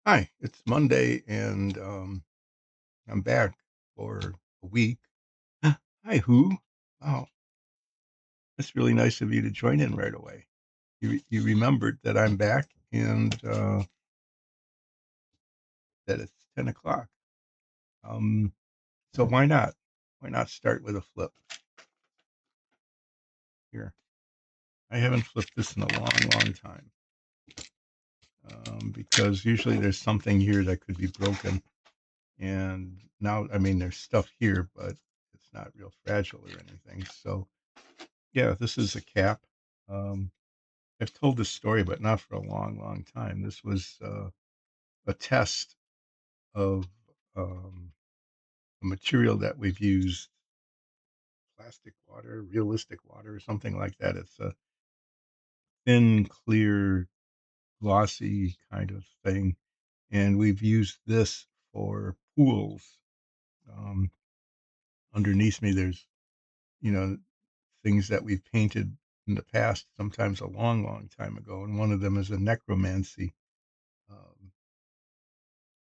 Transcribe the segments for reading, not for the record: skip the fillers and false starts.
Hi, it's Monday and I'm back for a week. Hi, who? Oh, that's really nice of you to join in right away. You remembered that I'm back and that it's 10 o'clock. Um, so why not? Why not start with a flip here? I haven't flipped this in a long, long time because usually there's something here that could be broken. And now, I mean, there's stuff here, but it's not real fragile or anything. So, yeah, this is a cap. Um, I've told this story, but not for a long, long time. This was a test of a material that we've used, plastic water, realistic water, or something like that. It's a thin, clear, glossy kind of thing. And we've used this for pools. Um, Underneath me, there's, you know, things that we've painted in the past, sometimes a long, long time ago. And one of them is a necromancy um,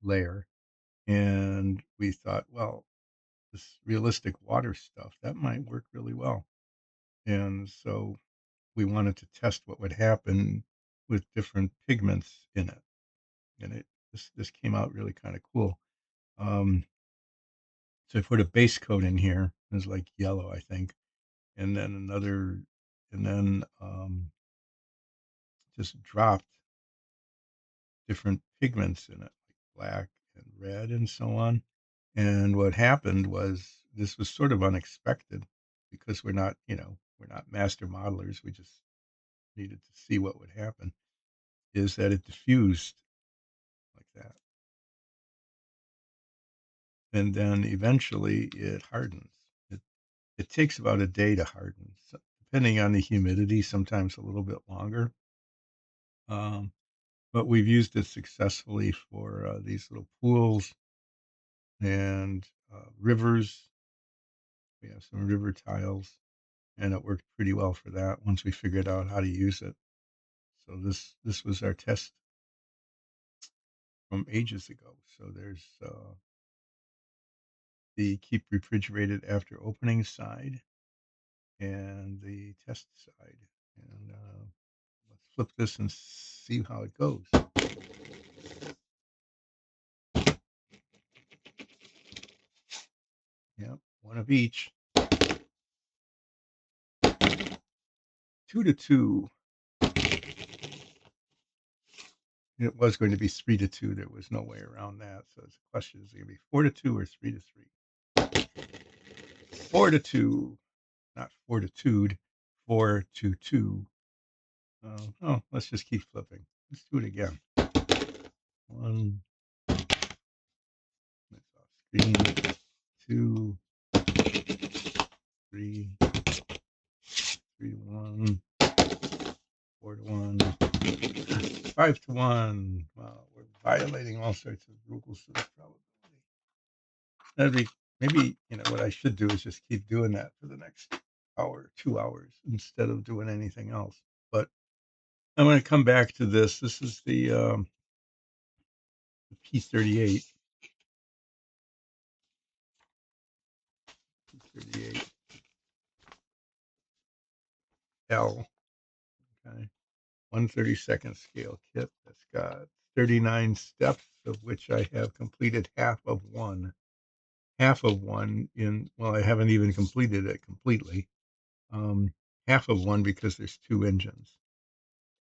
layer. And we thought, well, this realistic water stuff, that might work really well. And so we wanted to test what would happen with different pigments in it. And this came out really kind of cool. Um, so I put a base coat in here. It was like yellow, I think, and then another, and then just dropped different pigments in it, like black and red and so on. And what happened was this was sort of unexpected because we're not master modelers. We just needed to see what would happen. Is that it diffused like that. And then eventually it hardens. It, it takes about a day to harden, so depending on the humidity, sometimes a little bit longer. Um, but we've used it successfully for these little pools and rivers. We have some river tiles, and it worked pretty well for that once we figured out how to use it. So this was our test from ages ago. So there's the keep refrigerated after opening side and the test side. And let's flip this and see how it goes. Yep, one of each. 2-2. It was going to be 3-2. There was no way around that. So the question is going to be 4-2 or 3-3. 4-2, not fortitude. 4-2. Oh, let's just keep flipping. Let's do it again. One, that's off screen. 2, 3, 3-1, 4-1, 5-1. Wow, we're violating all sorts of rules of probability. That'd be maybe what I should do is just keep doing that for the next hour, 2 hours instead of doing anything else. But I'm going to come back to this. This is the P-38, P-38 L. Okay, 1/32 scale kit that's got 39 steps, of which I have completed half of one. Half of one in well, I haven't even completed it completely. Um, Half of one because there's two engines,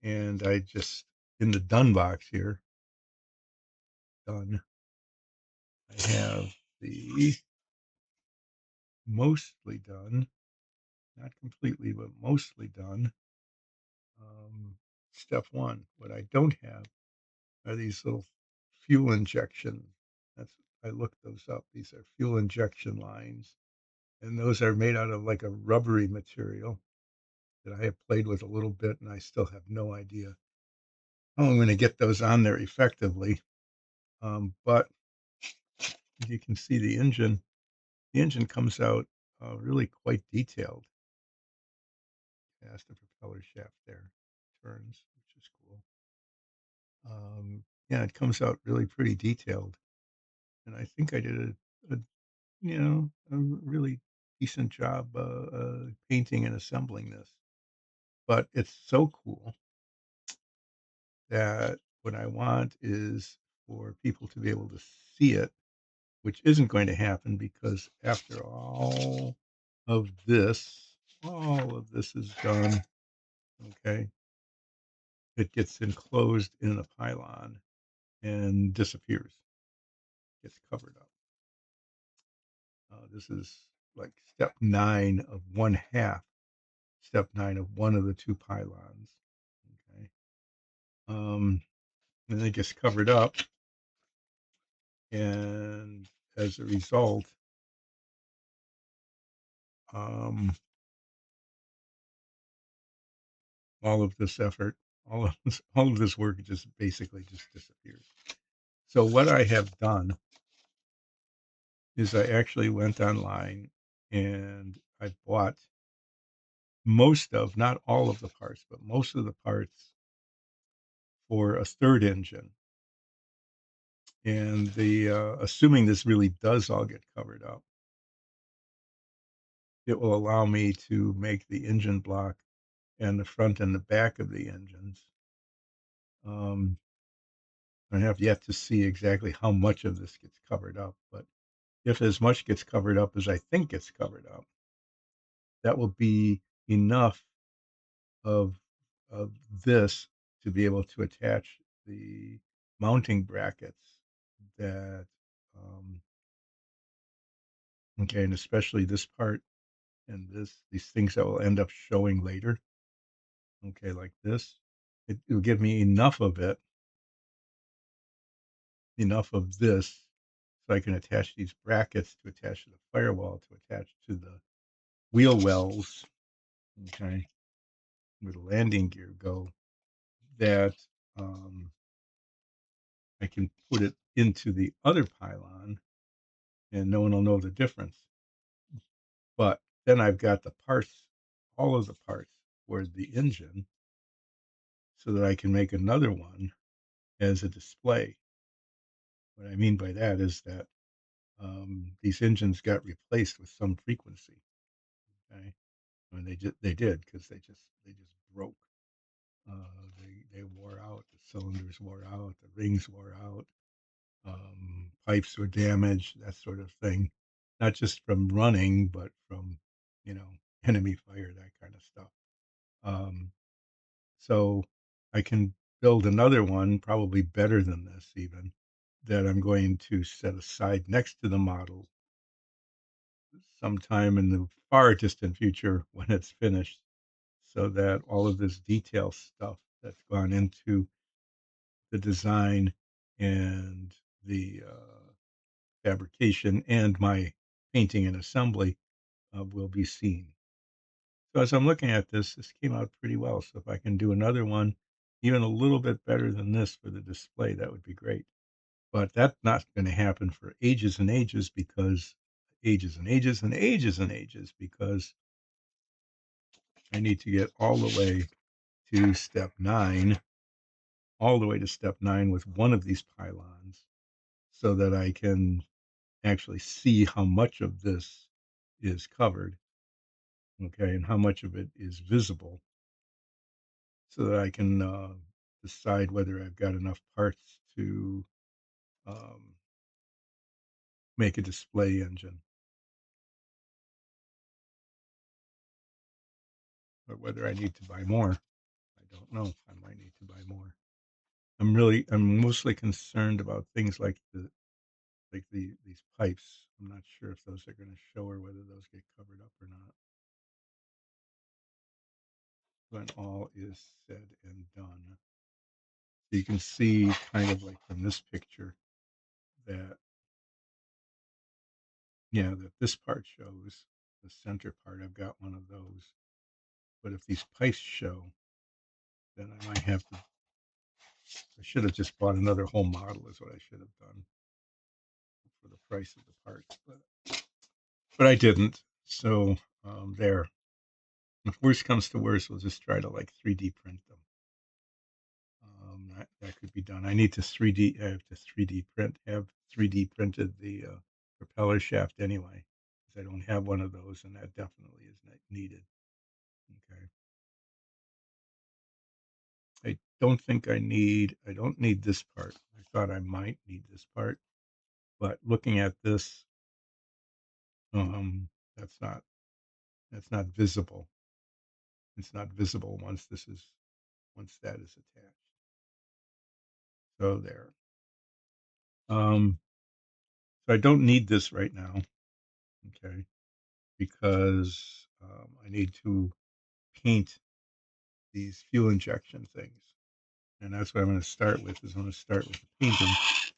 and I just in the done box here, done. I have the mostly done, not completely, but mostly done. Step one. What I don't have are these little fuel injection. That's I looked those up. These are fuel injection lines, and those are made out of like a rubbery material that I have played with a little bit, and I still have no idea how I'm going to get those on there effectively. But as you can see, the engine comes out really quite detailed as the propeller shaft there turns, which is cool. Yeah, it comes out really pretty detailed, and I think I did a you know, a really decent job, painting and assembling this. But it's so cool that what I want is for people to be able to see it, which isn't going to happen because after all of this is done, okay, it gets enclosed in a pylon and disappears, gets covered up. This is like step 9 of one half, step 9 of one of the two pylons. Okay. Um, and it gets covered up, and as a result, um, all of this effort, all of this work just basically just disappears. So what I have done is I actually went online and I bought most of, not all of the parts, but most of the parts for a third engine. And assuming this really does all get covered up, it will allow me to make the engine block and the front and the back of the engines. Um, I have yet to see exactly how much of this gets covered up, but if as much gets covered up as I think gets covered up, that will be enough of this to be able to attach the mounting brackets that, um, okay, and especially this part and these things that will end up showing later, okay, like this. It'll give me enough of this so I can attach these brackets to attach to the firewall, to attach to the wheel wells, okay, where the landing gear go, that um, I can put it into the other pylon and no one will know the difference. But then I've got the parts, all of the parts for the engine, so that I can make another one as a display. What I mean by that is that these engines got replaced with some frequency. Okay, I mean they did because they just broke. They wore out. The cylinders wore out. The rings wore out. Pipes were damaged. That sort of thing. Not just from running, but from you know enemy fire, that kind of stuff. Um, so I can build another one, probably better than this even, that I'm going to set aside next to the model sometime in the far distant future when it's finished, so that all of this detail stuff that's gone into the design and the fabrication and my painting and assembly will be seen. So as I'm looking at this came out pretty well. So if I can do another one, even a little bit better than this for the display, that would be great. But that's not going to happen for ages and ages because ages and ages and ages and ages because I need to get to step 9, all the way to step 9 with one of these pylons so that I can actually see how much of this is covered, okay, and how much of it is visible so that I can decide whether I've got enough parts to um, make a display engine or whether I need to buy more. I don't know. I might need to buy more. I'm mostly concerned about things like these pipes. I'm not sure if those are going to show or whether those get covered up or not when all is said and done. So you can see kind of like from this picture that, yeah, that this part shows the center part. I've got one of those. But if these pipes show, then I might have to, I should have just bought another whole model is what I should have done for the price of the parts. But I didn't. So there. If worst comes to worst, we'll just try to like 3D print them. that could be done. I need to 3D. I have to 3D print. Have 3D printed the propeller shaft anyway, because I don't have one of those, and that definitely is needed. Okay. I don't need this part. I thought I might need this part, but looking at this, um, that's not that's not visible. It's not visible once that is attached. So there. Um, so I don't need this right now, okay, because I need to paint these fuel injection things, and that's what I'm going to start with. Is I'm going to start with the painting.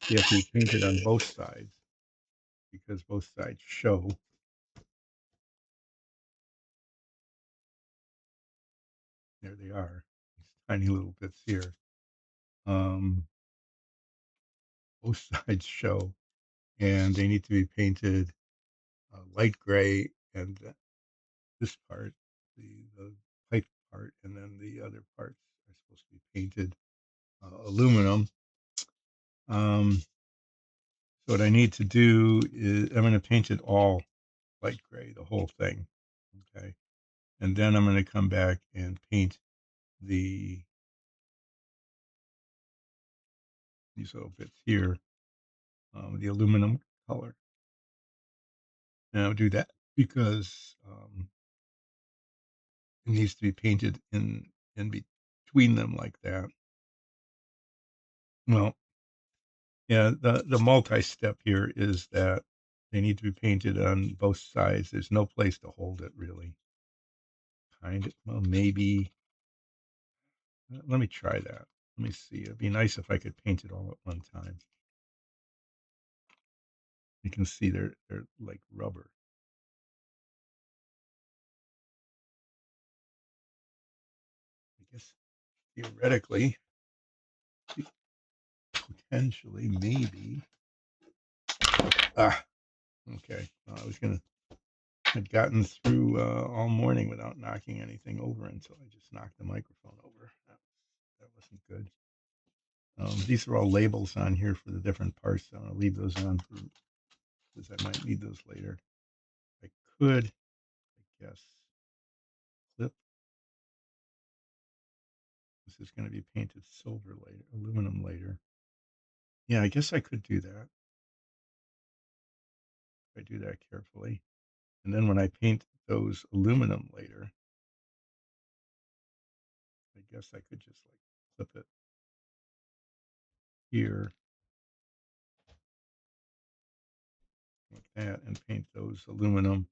You have to be painted on both sides because both sides show. There they are, these tiny little bits here. Um, both sides show, and they need to be painted light gray, and this part, the pipe part, and then the other parts are supposed to be painted aluminum. So what I need to do is I'm going to paint it all light gray, the whole thing. Okay, and then I'm going to come back and paint the these little bits here, the aluminum color. And I'll do that because it needs to be painted in between them like that. Well, yeah, the multi-step here is that they need to be painted on both sides. There's no place to hold it really. Kind of, well, maybe. Let me try that. Let me see. It'd be nice if I could paint it all at one time. You can see they're like rubber. I guess theoretically, potentially, maybe. Ah, okay. I was gonna. I'd gotten through all morning without knocking anything over until I just knocked the microphone over. That wasn't good. These are all labels on here for the different parts. So I'm going to leave those on because I might need those later. I could, I guess, clip. This is going to be painted silver later, aluminum later. Yeah, I guess I could do that if I do that carefully. And then when I paint those aluminum later, I guess I could just like clip it here like that and paint those aluminum.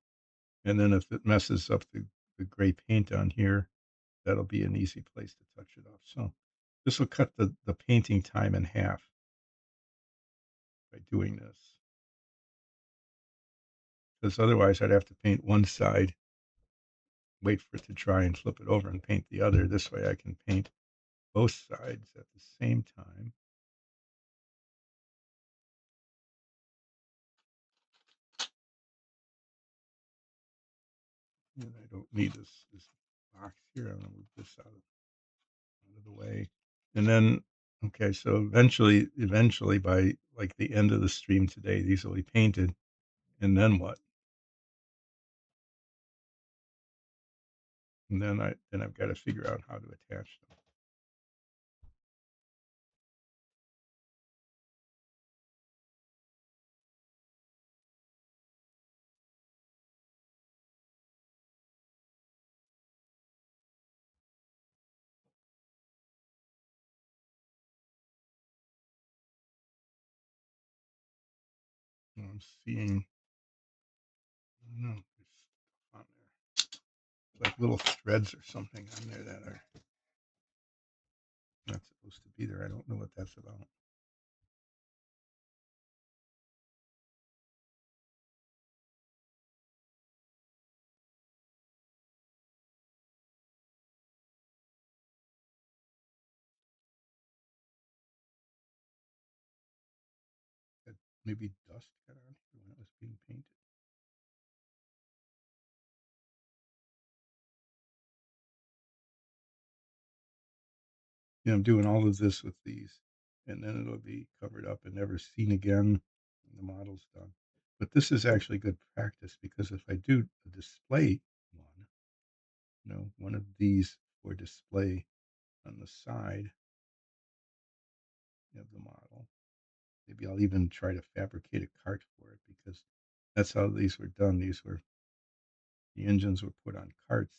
And then if it messes up the gray paint on here, that'll be an easy place to touch it off. So this will cut the painting time in half by doing this. Because otherwise I'd have to paint one side, wait for it to dry and flip it over and paint the other. This way I can paint both sides at the same time. And I don't need this box here. I'm going to move this out of the way. And then, okay, so eventually by like the end of the stream today, these will be painted. And then what? And then I've got to figure out how to attach them. I'm seeing, I don't know, there's stuff on there. Like little threads or something on there that are not supposed to be there. I don't know what that's about. Had maybe dust got on here when it was being painted. I'm doing all of this with these, and then it'll be covered up and never seen again when the model's done. But this is actually good practice because if I do a display one, one of these for display on the side of the model, maybe I'll even try to fabricate a cart for it because that's how these were done. The engines were put on carts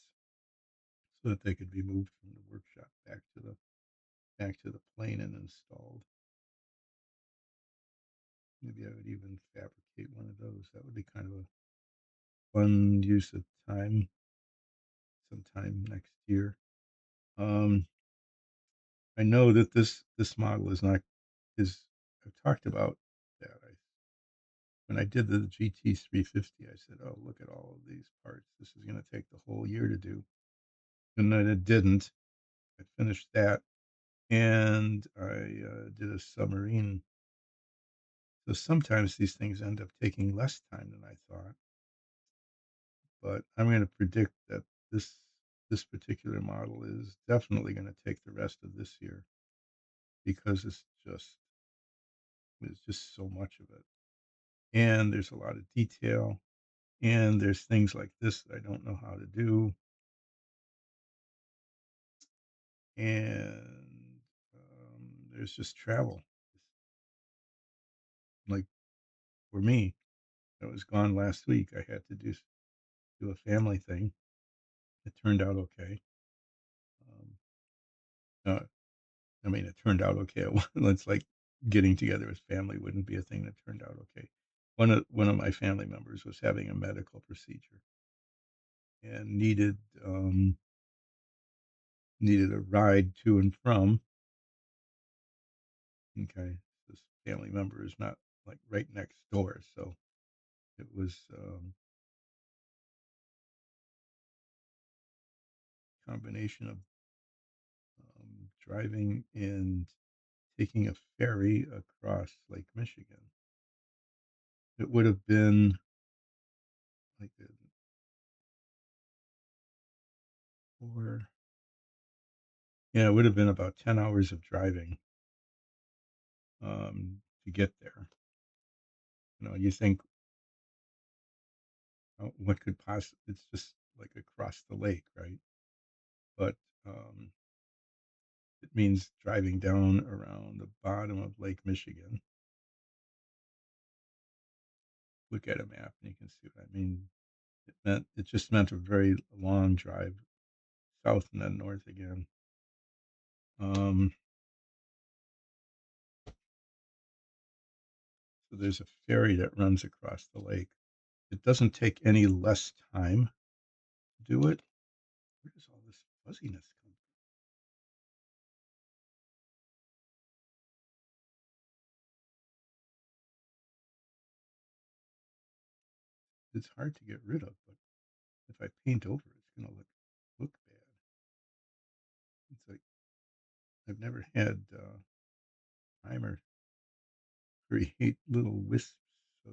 so that they could be moved from the workshop back to the plane and installed. Maybe I would even fabricate one of those. That would be kind of a fun use of time sometime next year. Um, I know that this model is not is I've talked about that. When I did the GT 350, I said, "Oh, look at all of these parts. This is going to take the whole year to do," and then it didn't. I finished that, and I did a submarine. So sometimes these things end up taking less time than I thought. But I'm going to predict that this particular model is definitely going to take the rest of this year because it's just so much of it, and there's a lot of detail, and there's things like this that I don't know how to do, and there's just travel. Like for me, I was gone last week. I had to do a family thing. It turned out okay. Um, uh, I mean, it turned out okay. It's like getting together with family wouldn't be a thing that turned out okay. One of my family members was having a medical procedure and um, needed a ride to and from. Okay, this family member is not like right next door, so it was a combination of driving and taking a ferry across Lake Michigan. It would have been like 4, yeah, it would have been about 10 hours of driving to get there. You think, oh, what could possibly, it's just like across the lake, right? But um, it means driving down around the bottom of Lake Michigan. Look at a map and you can see what I mean. It just meant a very long drive south and then north again. Um, so there's a ferry that runs across the lake. It doesn't take any less time to do it. Where does all this fuzziness come from? It's hard to get rid of, but if I paint over, it's going to look bad. It's like I've never had primer create little wisps of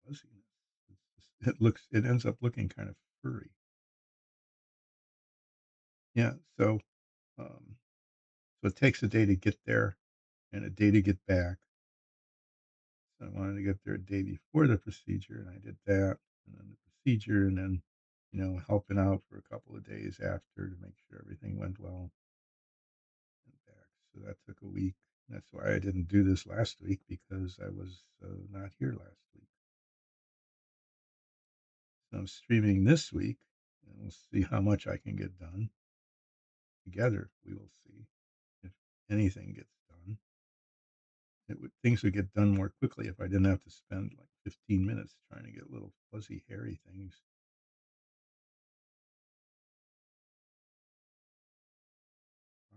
fuzziness. It ends up looking kind of furry. Yeah, um, so it takes a day to get there and a day to get back. So I wanted to get there a day before the procedure, and I did that, and then the procedure, and then helping out for a couple of days after to make sure everything went well and back. So that took a week. That's why I didn't do this last week because I was not here last week. So I'm streaming this week, and we'll see how much I can get done. Together, we will see if anything gets done. Things would get done more quickly if I didn't have to spend like 15 minutes trying to get little fuzzy, hairy things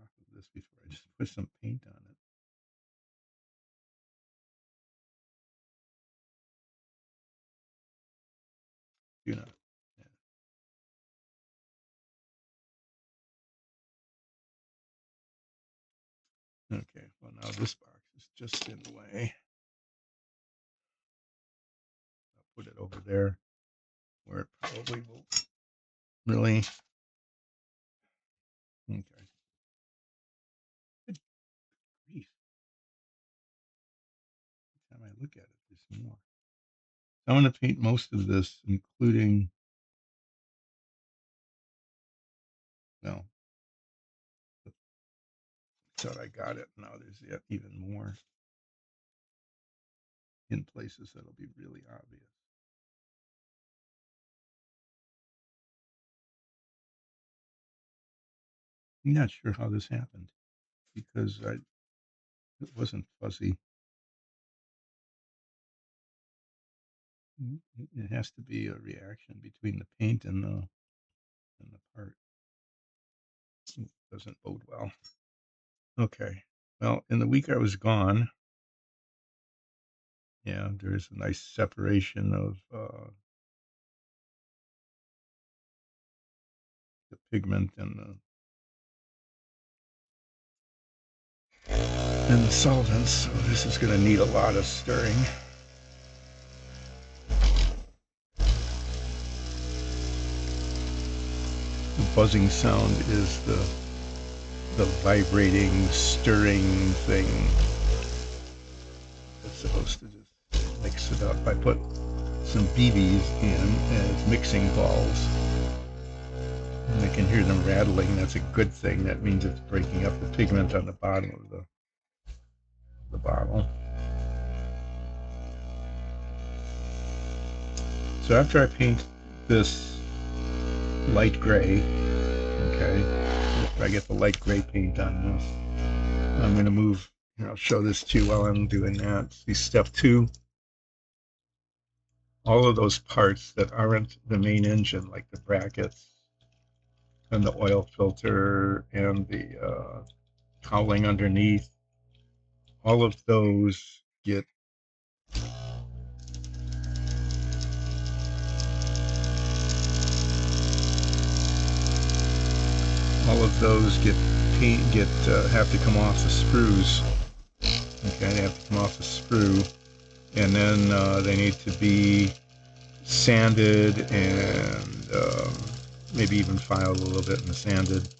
off of this before I just put some paint on it. You know. Yeah. Okay. Well, now this box is just in the way. put it over there where it probably will really. Okay. Good grief. Every time I look at it, there's more. I want to paint most of this, including, well, I thought I got it. Now there's yet even more in places that'll be really obvious. I'm not sure how this happened because it wasn't fuzzy. It has to be a reaction between the paint and the part. It doesn't bode well. Okay. Well, in the week I was gone, yeah, there's a nice separation of the pigment and the solvents. So this is going to need a lot of stirring. The buzzing sound is the vibrating, stirring thing. It's supposed to just mix it up. I put some BBs in as mixing balls. And I can hear them rattling. That's a good thing. That means it's breaking up the pigment on the bottom of the bottle. So after I paint this light gray, okay, after I get the light gray paint on this, I'm going to move. Here, I'll show this to you while I'm doing that. See, step 2, all of those parts that aren't the main engine, like the brackets and the oil filter and the cowling underneath, all of those get have to come off the screws. Okay, they have to come off the sprue, and then they need to be sanded and maybe even filed a little bit and sanded.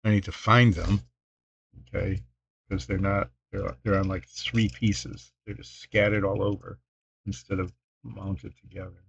I need to find them, okay, because they're on like 3 pieces. They're just scattered all over instead of mounted together.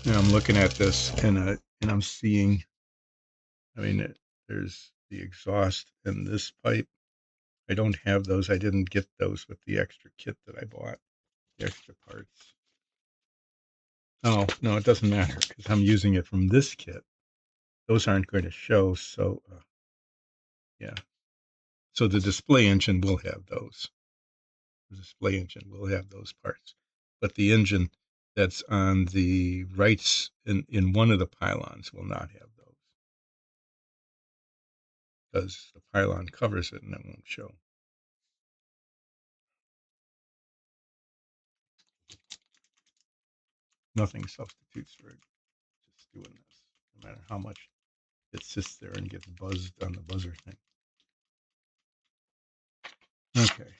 And I'm looking at this and I'm seeing, I mean, there's the exhaust in this pipe. I don't have those. I didn't get those with the extra kit that I bought, the extra parts. Oh, no, it doesn't matter because I'm using it from this kit. Those aren't going to show. So, yeah. So the display engine will have those. The display engine will have those parts. But the engine that's on the rights in one of the pylons will not have those because the pylon covers it and it won't show. Nothing substitutes for it. Just doing this, no matter how much it sits there and gets buzzed on the buzzer thing. Okay.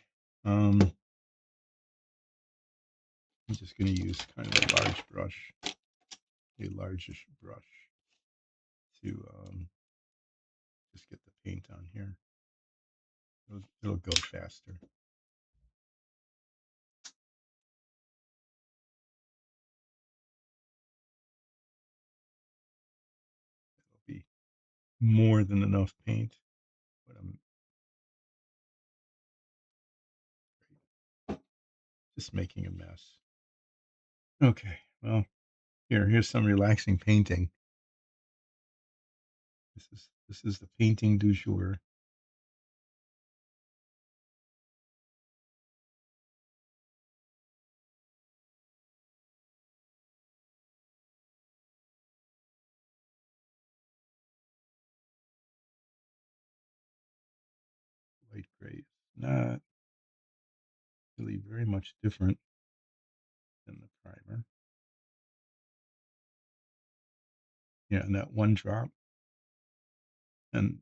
I'm just going to use kind of a large brush, a largish brush to just get the paint on here. It'll go faster. It'll be more than enough paint, but I'm just making a mess. Okay, well, here's some relaxing painting. This is the painting du jour. white gray is not really very much different than the primer. Yeah, and that one drop and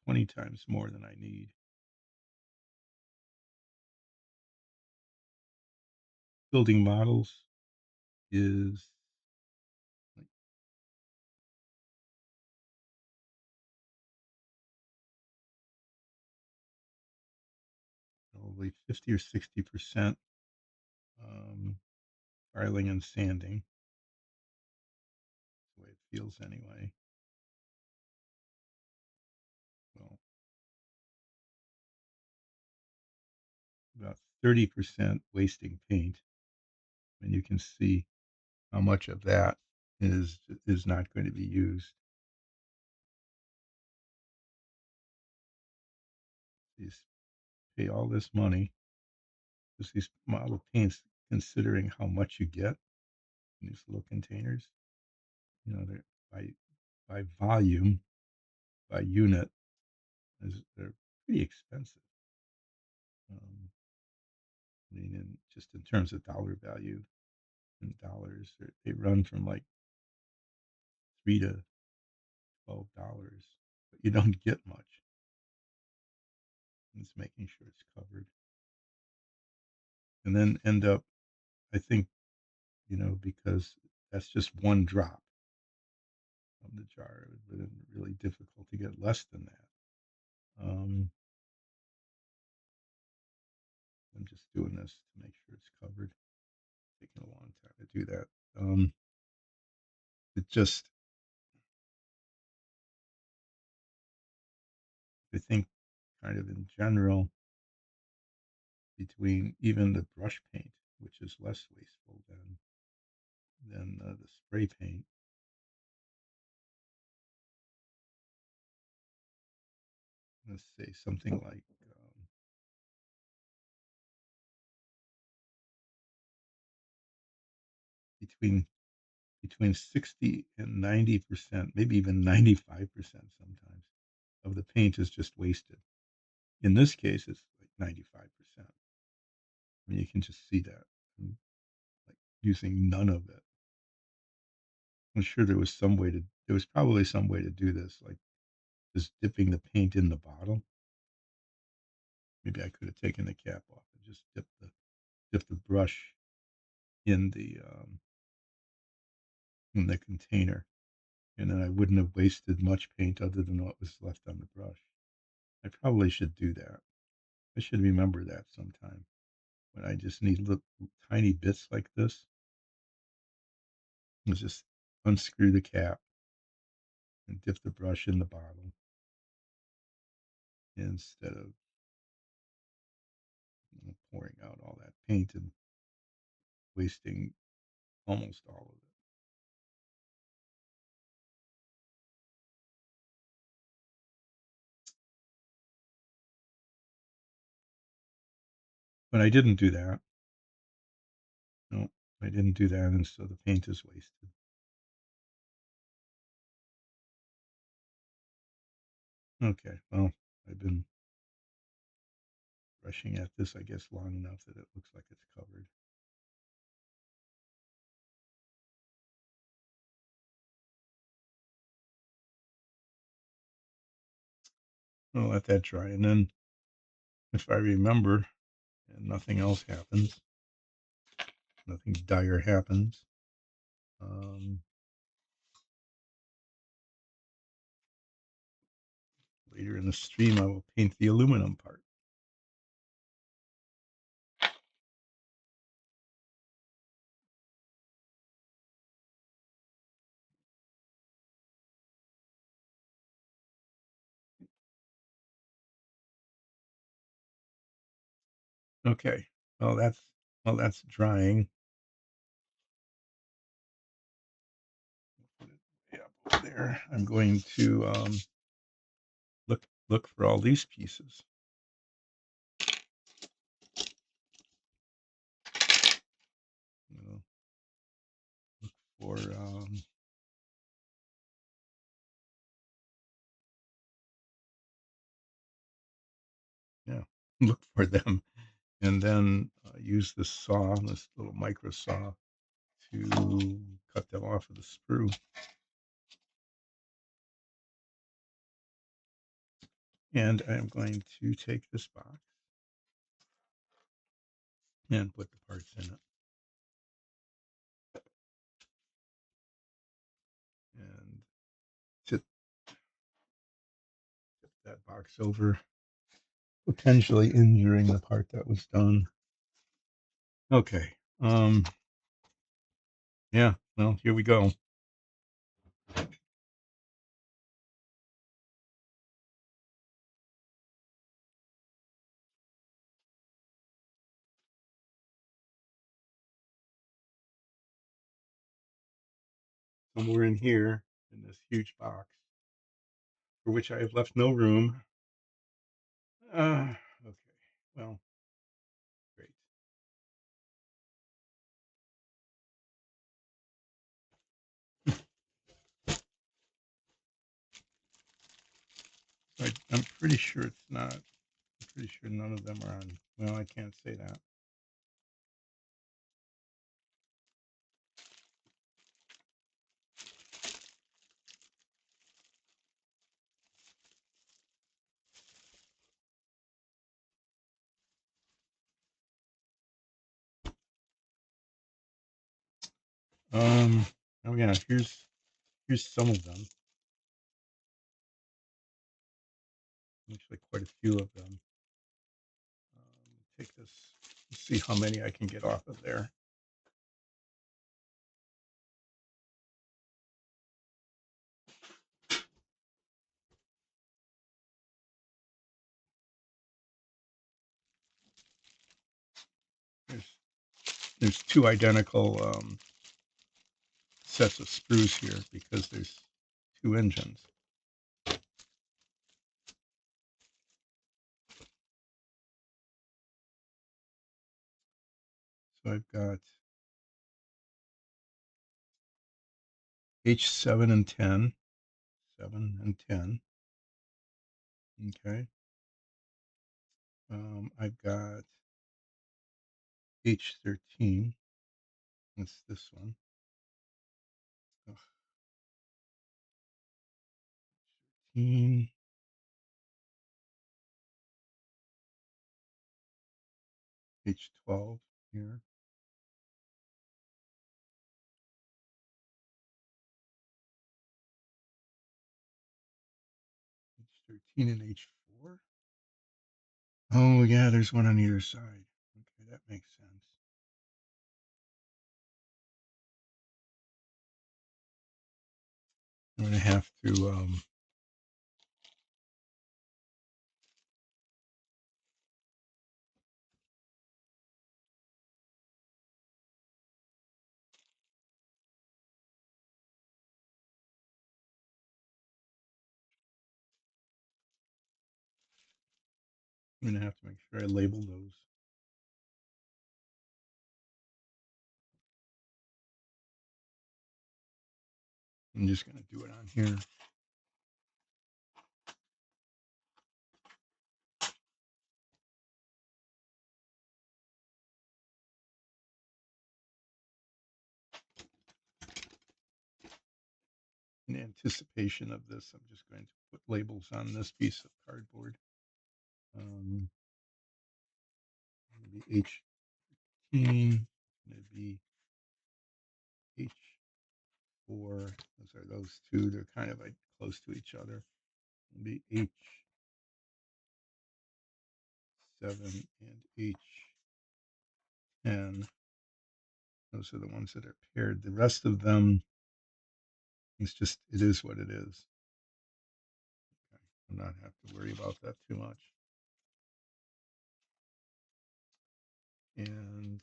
20 times more than I need. Building models is like probably 50 or 60% filing and sanding. That's the way it feels anyway. Well, about 30% wasting paint, and you can see how much of that is not going to be used. You pay all this money because these model paints, considering how much you get in these little containers, they're by volume, by unit, they're pretty expensive. Um, I mean, just in terms of dollar value in dollars, they run from like $3 to $12, but you don't get much. It's making sure it's covered, and then end up, I think, because that's just one drop from the jar. It would have been really difficult to get less than that. I'm just doing this to make sure it's covered. It's taking a long time to do that. It just, I think, kind of in general, between even the brush paint, which is less wasteful than the spray paint. Let's say something like between 60 and 90%, maybe even 95% sometimes of the paint is just wasted. In this case, it's like 95%. I mean, you can just see that. I'm like using none of it. I'm sure there was probably some way to do this, like just dipping the paint in the bottle. Maybe I could have taken the cap off and just dip the brush in the container, and then I wouldn't have wasted much paint other than what was left on the brush. I probably should do that. I should remember that sometime when I just need little tiny bits like this. And just unscrew the cap and dip the brush in the bottle instead of pouring out all that paint and wasting almost all of it. But I didn't do that. No, I didn't do that, and so the paint is wasted. Okay, well, I've been brushing at this, I guess, long enough that it looks like it's covered. I'll let that dry, and then if I remember and nothing else happens, nothing dire happens, um, later in the stream, I will paint the aluminum part. Okay, well, that's drying. Put it way up over there. I'm going to look for all these pieces. You know, look for look for them, and then use this saw, this little micro saw, to cut them off of the sprue. And I'm going to take this box and put the parts in it. And tip that box over, potentially injuring the part that was done. Okay. Yeah, well, here we go. Somewhere in here, in this huge box, for which I have left no room. Okay. Well, great. I'm pretty sure it's not. I'm pretty sure none of them are on. Well, I can't say that. Um. Oh yeah. Here's some of them. Actually, quite a few of them. Take this. Let's see how many I can get off of there. There's there's two identical sets of sprues here because there's two engines. So I've got H7 and 10, 7 and 10. Okay. I've got H13. That's this one. Ugh, 13. H12 here. H13 and H4. Oh, yeah, there's one on either side. Okay, that makes sense. I'm going to have to make sure I label those. I'm just going to do it on here. In anticipation of this, I'm just going to put labels on this piece of cardboard. Maybe H15, maybe H4. Those two. They're kind of like close to each other. Maybe H7 and H10. Those are the ones that are paired. The rest of them, it is what it is. Okay. I'm not have to worry about that too much. And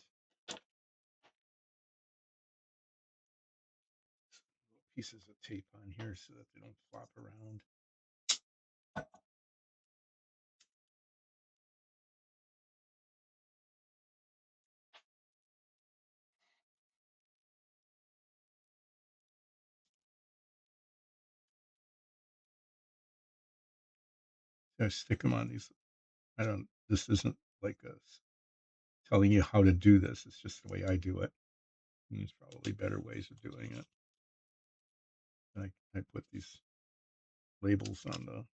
pieces of tape on here so that they don't flop around. I stick them on these. I don't this isn't like telling you how to do this. It's just the way I do it. And there's probably better ways of doing it. I put these labels on the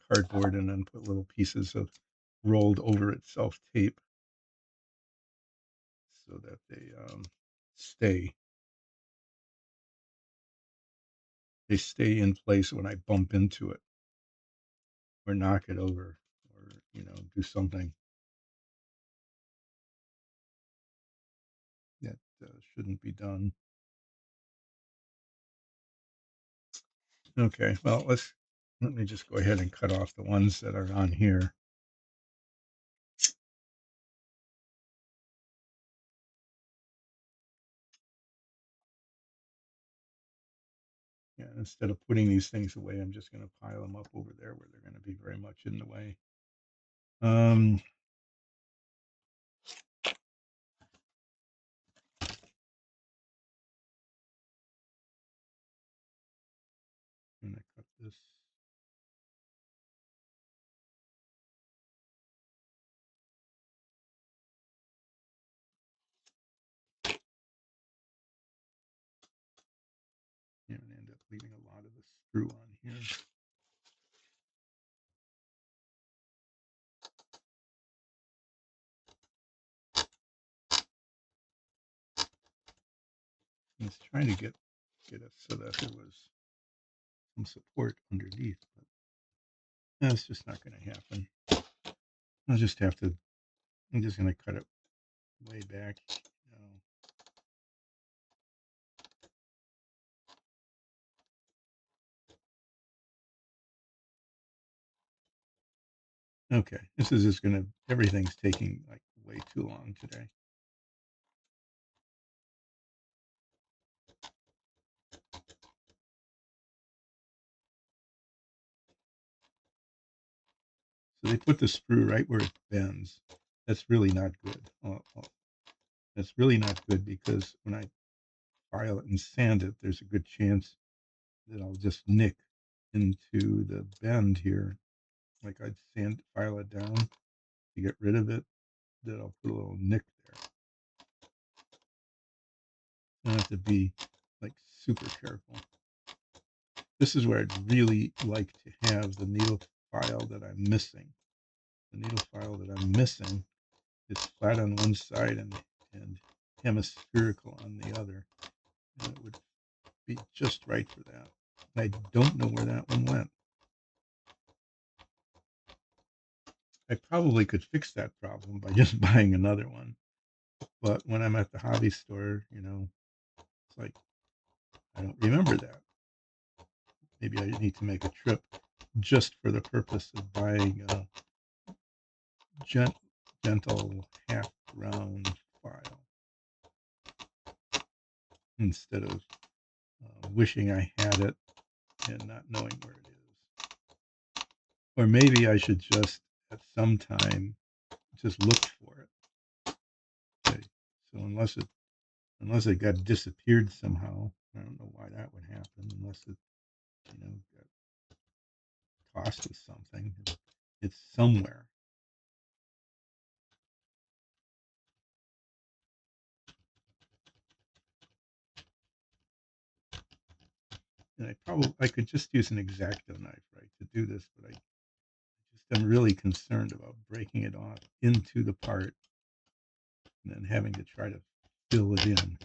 cardboard and then put little pieces of rolled over itself tape so that they stay they stay in place when I bump into it or knock it over or do something that shouldn't be done. Okay, well let me just go ahead and cut off the ones that are on here. Yeah, instead of putting these things away, I'm just going to pile them up over there where they're going to be very much in the way. Um, I'm going to cut this. I'm going to end up leaving a lot of the screw on here. I was trying to get it so that there was some support underneath, but that's just not going to happen. I'll just have to. I'm just going to cut it way back. Okay, this is just going to. Everything's taking like way too long today. So they put the screw right where it bends. That's really not good. That's really not good because when I file it and sand it, there's a good chance that I'll just nick into the bend here. Like I'd file it down to get rid of it, that I'll put a little nick there. I have to be like super careful. This is where I'd really like to have the needle file that I'm missing. The needle file that I'm missing is flat on one side and hemispherical on the other. And it would be just right for that. I don't know where that one went. I probably could fix that problem by just buying another one. But when I'm at the hobby store, it's like I don't remember that. Maybe I need to make a trip just for the purpose of buying a gentle half round file instead of wishing I had it and not knowing where it is. Or maybe I should just at some time just look for it. Okay. So unless it got disappeared somehow, I don't know why that would happen. Unless it got tossed with something, it's somewhere. And I could just use an X-Acto knife, right, to do this, but I'm really concerned about breaking it off into the part and then having to try to fill it in,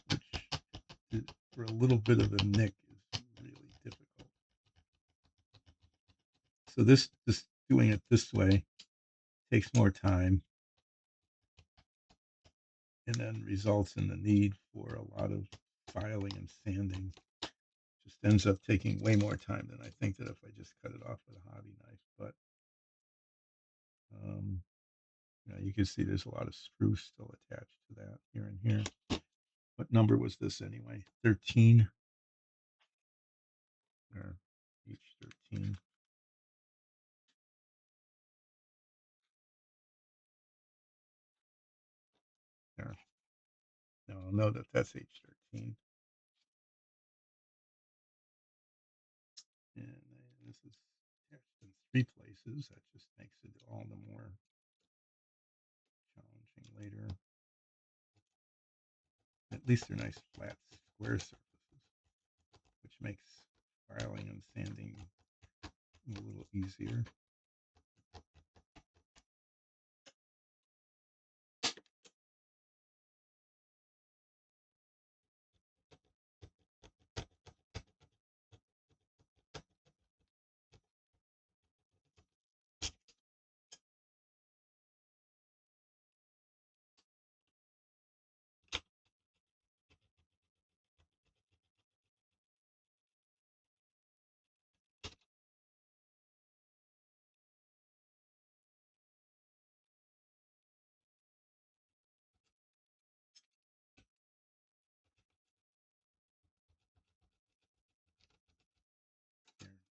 which for a little bit of a nick is really difficult. So this doing it this way takes more time and then results in the need for a lot of filing and sanding. Just ends up taking way more time than I think that if I just cut it off with a hobby knife. But um, you can see there's a lot of screws still attached to that here and here. What number was this anyway? 13 or H13. There. Now I'll know that that's H13. And this is attached in 3 places. surfaces. That just makes it all the more challenging later. At least they're nice flat square surfaces, which makes filing and sanding a little easier.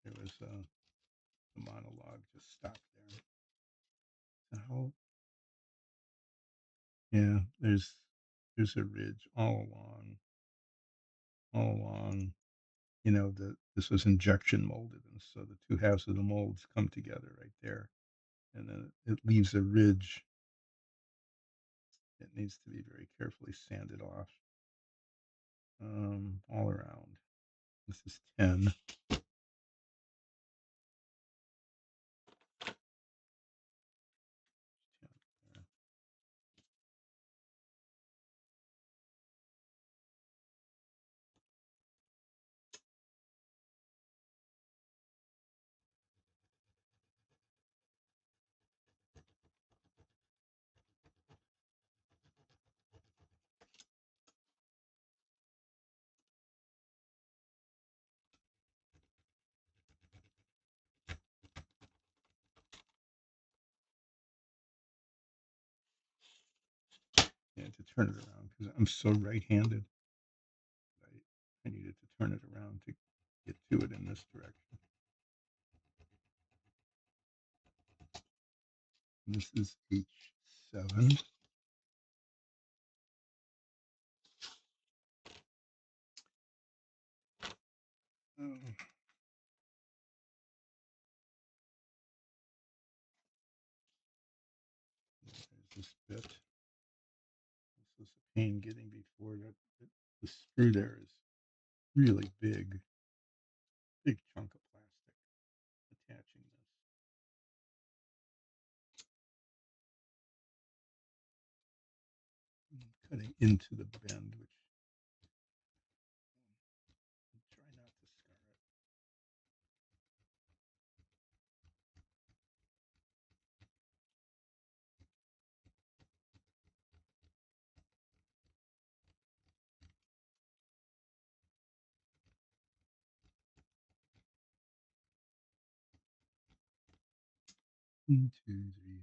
There was the monologue just stopped there. So yeah, there's a ridge all along. You know, this was injection molded, and so the two halves of the molds come together right there, and then it leaves a ridge. It needs to be very carefully sanded off all around. This is 10. And to turn it around because I'm so right-handed. I needed to turn it around to get to it in this direction. And this is H7. Oh, there's this bit. This was a pain getting before that. The screw there is really big chunk of plastic attaching this. Cutting into the bend, which try not to scar it. One, two, three,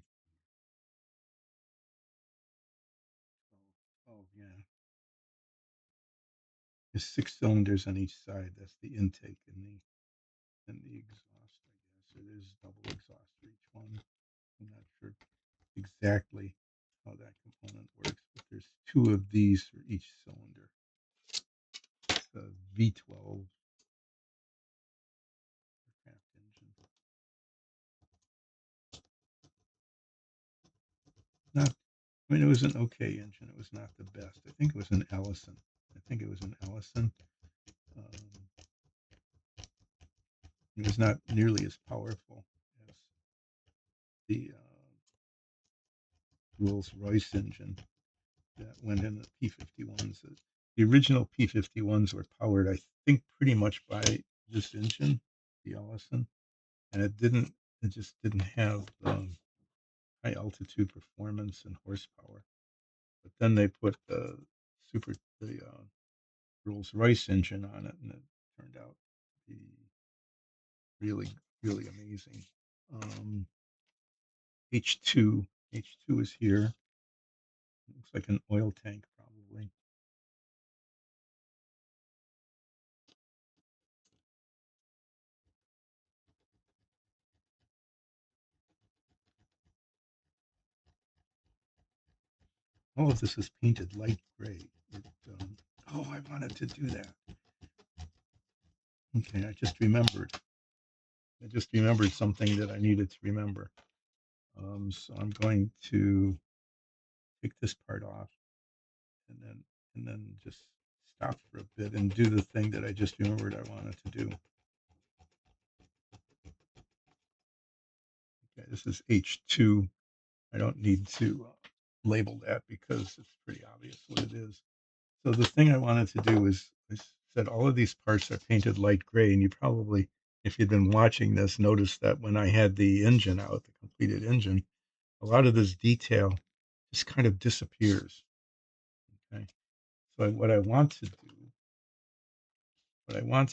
12. Oh, yeah. There's 6 cylinders on each side. That's the intake and the exhaust, I guess. Or there's double exhaust for each one. I'm not sure exactly how that component works, but there's 2 of these for each cylinder. It's a V12 aircraft engine. Not, I mean, it was an okay engine. It was not the best. I think it was an Ellison. Um, it was not nearly as powerful as the Rolls-Royce engine that went in the P-51s. The original P-51s were powered, I think, pretty much by this engine, the Ellison, and it just didn't have high altitude performance and horsepower. But then they put the Rolls Royce engine on it, and it turned out to be really amazing. H2 is here. Looks like an oil tank, probably. All of this is painted light gray. Oh, I wanted to do that. Okay, I just remembered. I just remembered something that I needed to remember. So I'm going to take this part off and then just stop for a bit and do the thing that I just remembered I wanted to do. Okay, this is H2. I don't need to label that because it's pretty obvious what it is. So the thing I wanted to do is I said all of these parts are painted light gray, and you probably, if you'd been watching this, noticed that when I had the engine out, the completed engine, a lot of this detail just kind of disappears. Okay, so what I want to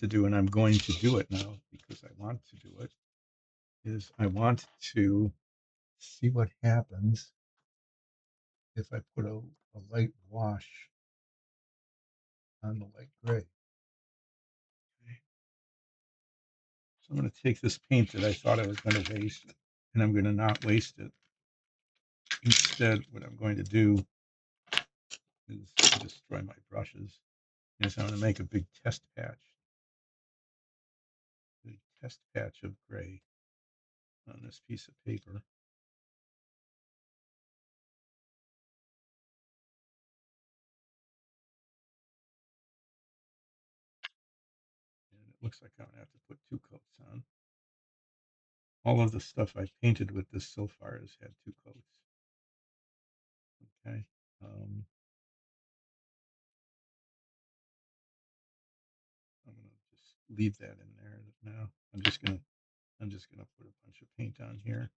do, and I'm going to do it now because I want to do it, is I want to see what happens if I put a light wash on the light gray. Okay. So I'm going to take this paint that I thought I was going to waste, and I'm going to not waste it. Instead, what I'm going to do is destroy my brushes. Is I'm going to make a big test patch of gray on this piece of paper. And it looks like I'm going to have to put 2 coats on. All of the stuff I painted with this so far has had 2 coats. Okay. Um, I'm going to just leave that in there now. I'm just gonna put a bunch of paint on here.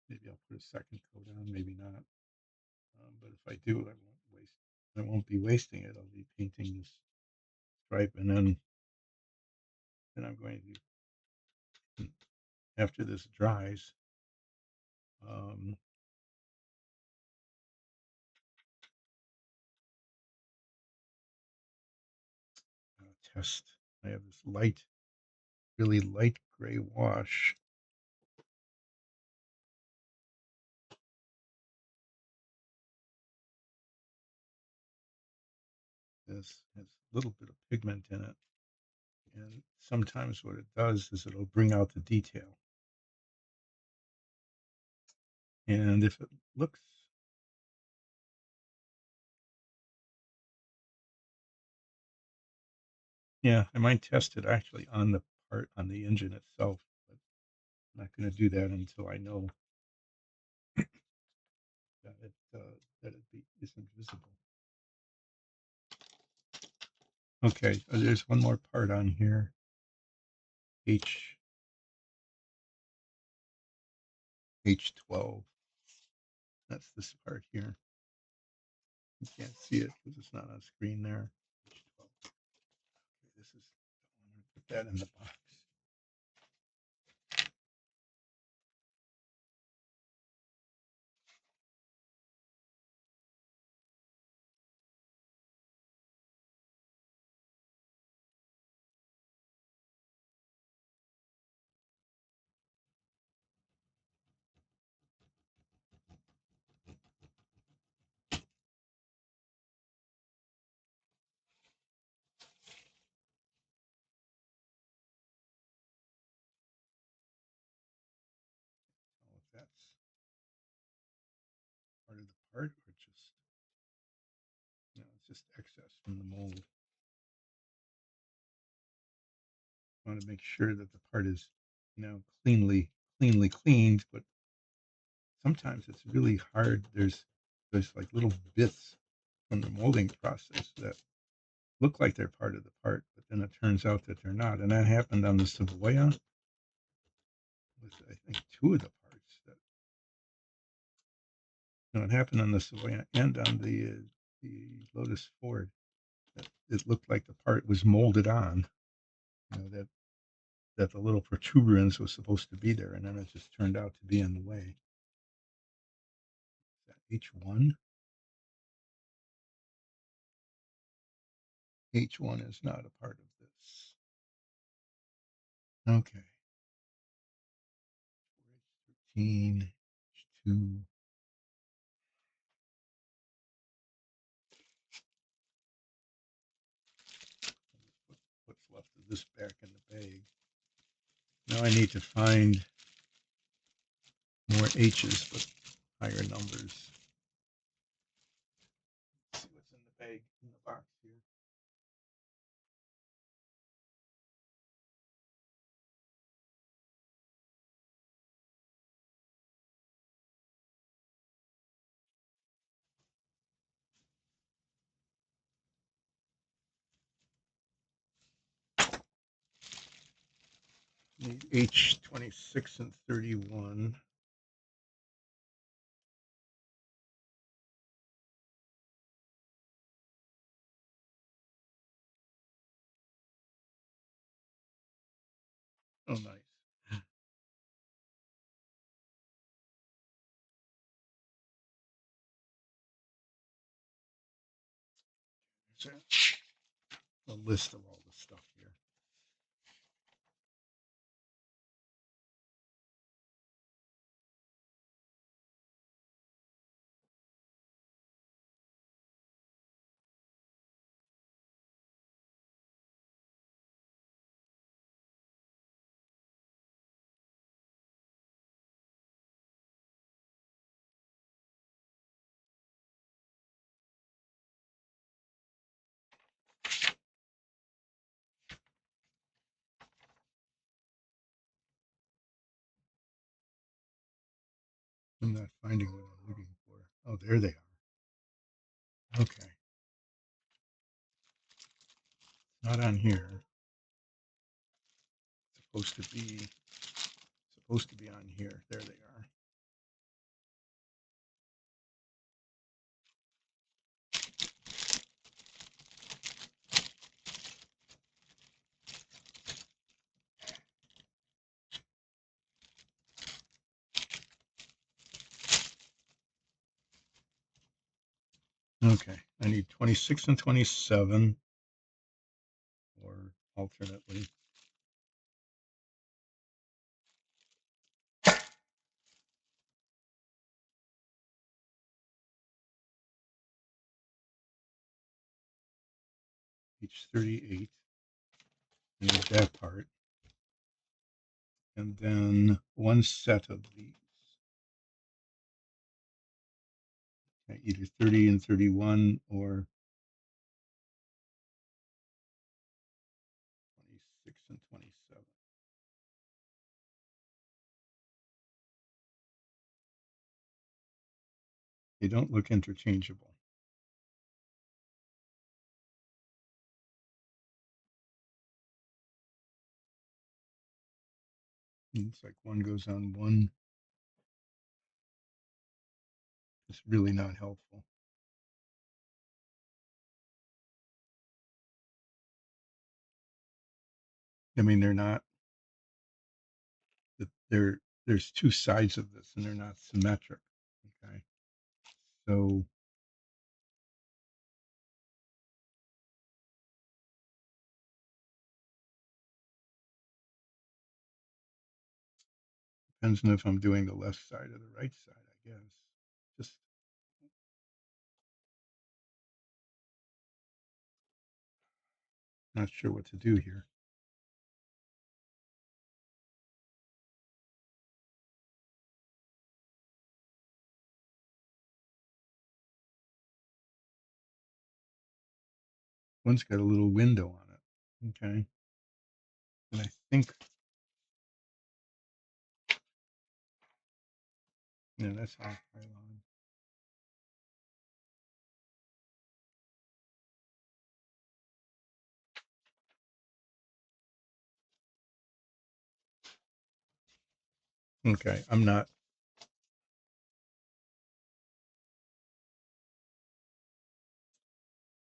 Maybe I'll put a second coat on, maybe not. But if I do, I won't be wasting it. I'll be painting this stripe, and then I'm going to, after this dries, um, test. I have this really light gray wash. This has a little bit of pigment in it, and sometimes what it does is it'll bring out the detail. And if it looks, yeah, I might test it actually on the part on the engine itself, but I'm not going to do that until I know that isn't visible. Okay, there's one more part on here. H H12. That's this part here. You can't see it because it's not on screen there. H12. Okay, this is. I'm going to put that in the box. If that's part of the part or just it's just excess from the mold. I want to make sure that the part is cleanly cleaned, but sometimes it's really hard. There's like little bits from the molding process that look like they're part of the part, but then it turns out that they're not. And that happened on the Savoya with I think 2 of the parts. That it happened on the Savoya and on the Lotus Ford. That it looked like the part was molded on. That the little protuberance was supposed to be there, and then it just turned out to be in the way. Is that H1? H1 is not a part of this. Okay. 13, H2. this back in the bag. Now I need to find more H's, but higher numbers. Let's see what's in the bag, in the box here. Need H26 and 31. Oh, nice. There's a list of all the stuff here. I'm not finding what I'm looking for. Oh, there they are. Okay. Not on here. Supposed to be on here. There they are. Okay. I need 26 and 27, or alternately. H38. I need that part. And then one set of these. Either 30 and 31 or 26 and 27. They don't look interchangeable. It's like one goes on one. It's really not helpful. I mean, they're not. There's two sides of this, and they're not symmetric. Okay, so depends on if I'm doing the left side or the right side. I guess. Just not sure what to do here. One's got a little window on it. Okay, and I think yeah, that's off pylon. Okay, I'm not.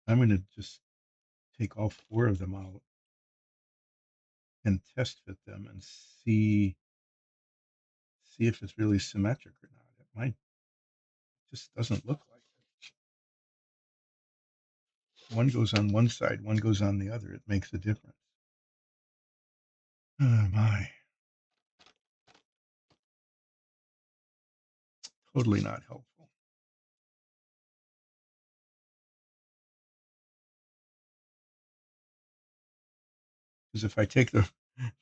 I'm going to just take all four of them out and test fit them and see if it's really symmetric or not. It might just doesn't look like it. One goes on one side, one goes on the other. It makes a difference. Oh my. Totally not helpful. Because if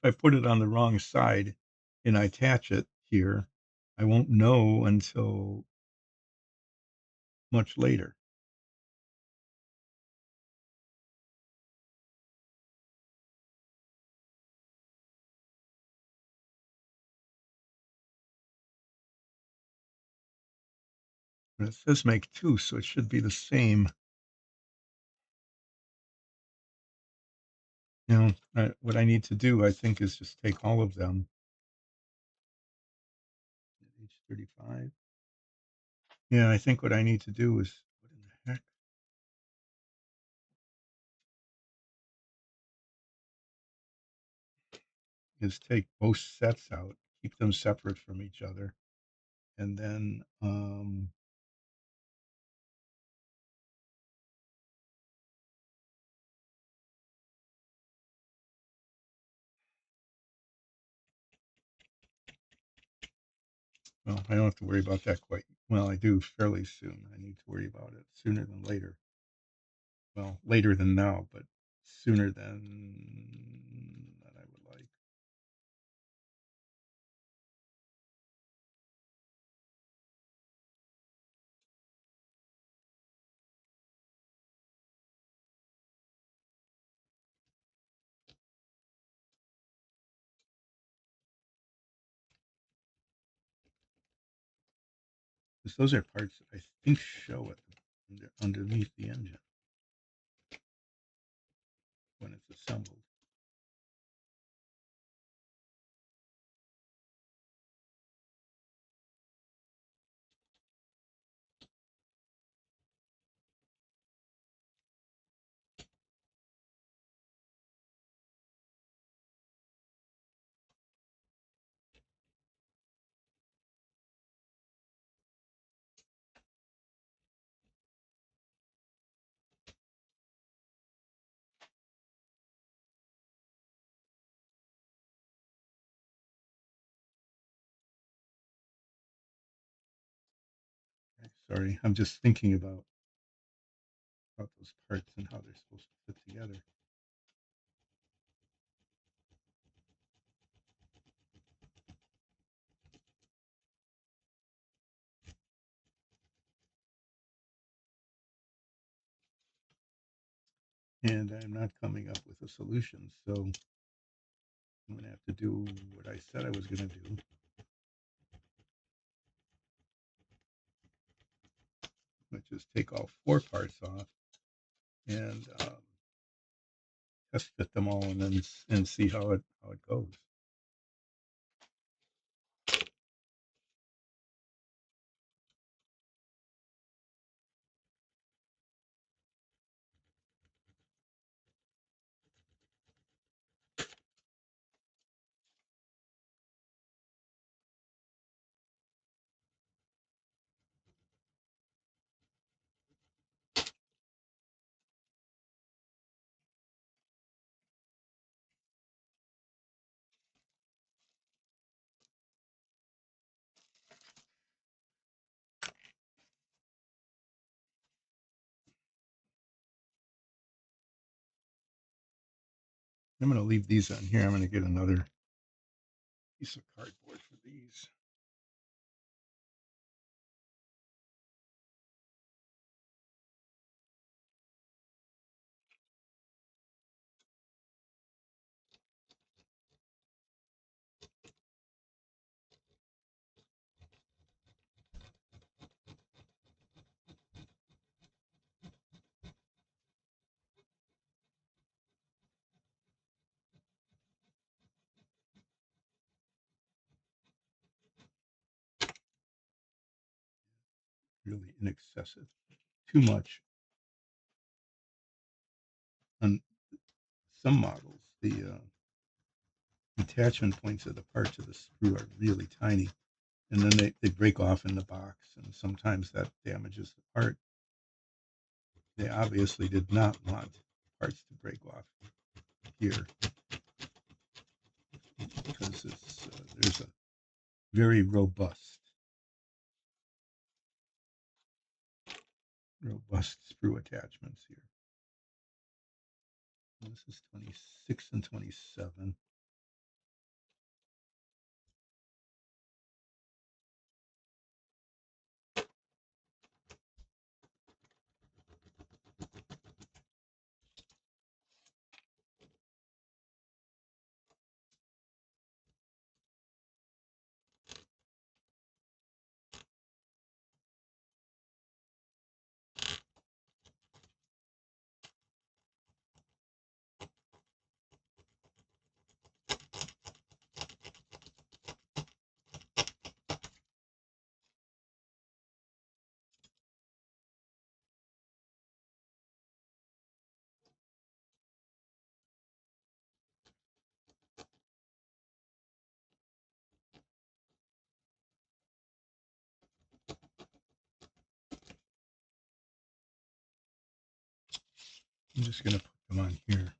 I put it on the wrong side and I attach it here, I won't know until much later. But it says make two, so it should be the same. What I need to do, I think, is just take all of them. H35. Yeah, I think what I need to do is, what in the heck? Is take both sets out, keep them separate from each other, and then well, I don't have to worry about that quite. Well, I do fairly soon. I need to worry about it sooner than later. Well, later than now, but sooner than I would like. Because those are parts that I think show it underneath the engine when it's assembled. Okay, sorry, I'm just thinking about those parts and how they're supposed to fit together. And I'm not coming up with a solution, so I'm going to have to do what I said I was going to do, which is take all four parts off and test fit them all and see how it goes. I'm going to leave these on here. I'm going to get another piece of cardboard for these. Really inaccessive. Too much. On some models, the attachment points of the parts of the screw are really tiny, and then they break off in the box, and sometimes that damages the part. They obviously did not want parts to break off here because there's a very robust screw attachments here. This is 26 and 27. I'm just going to put them on here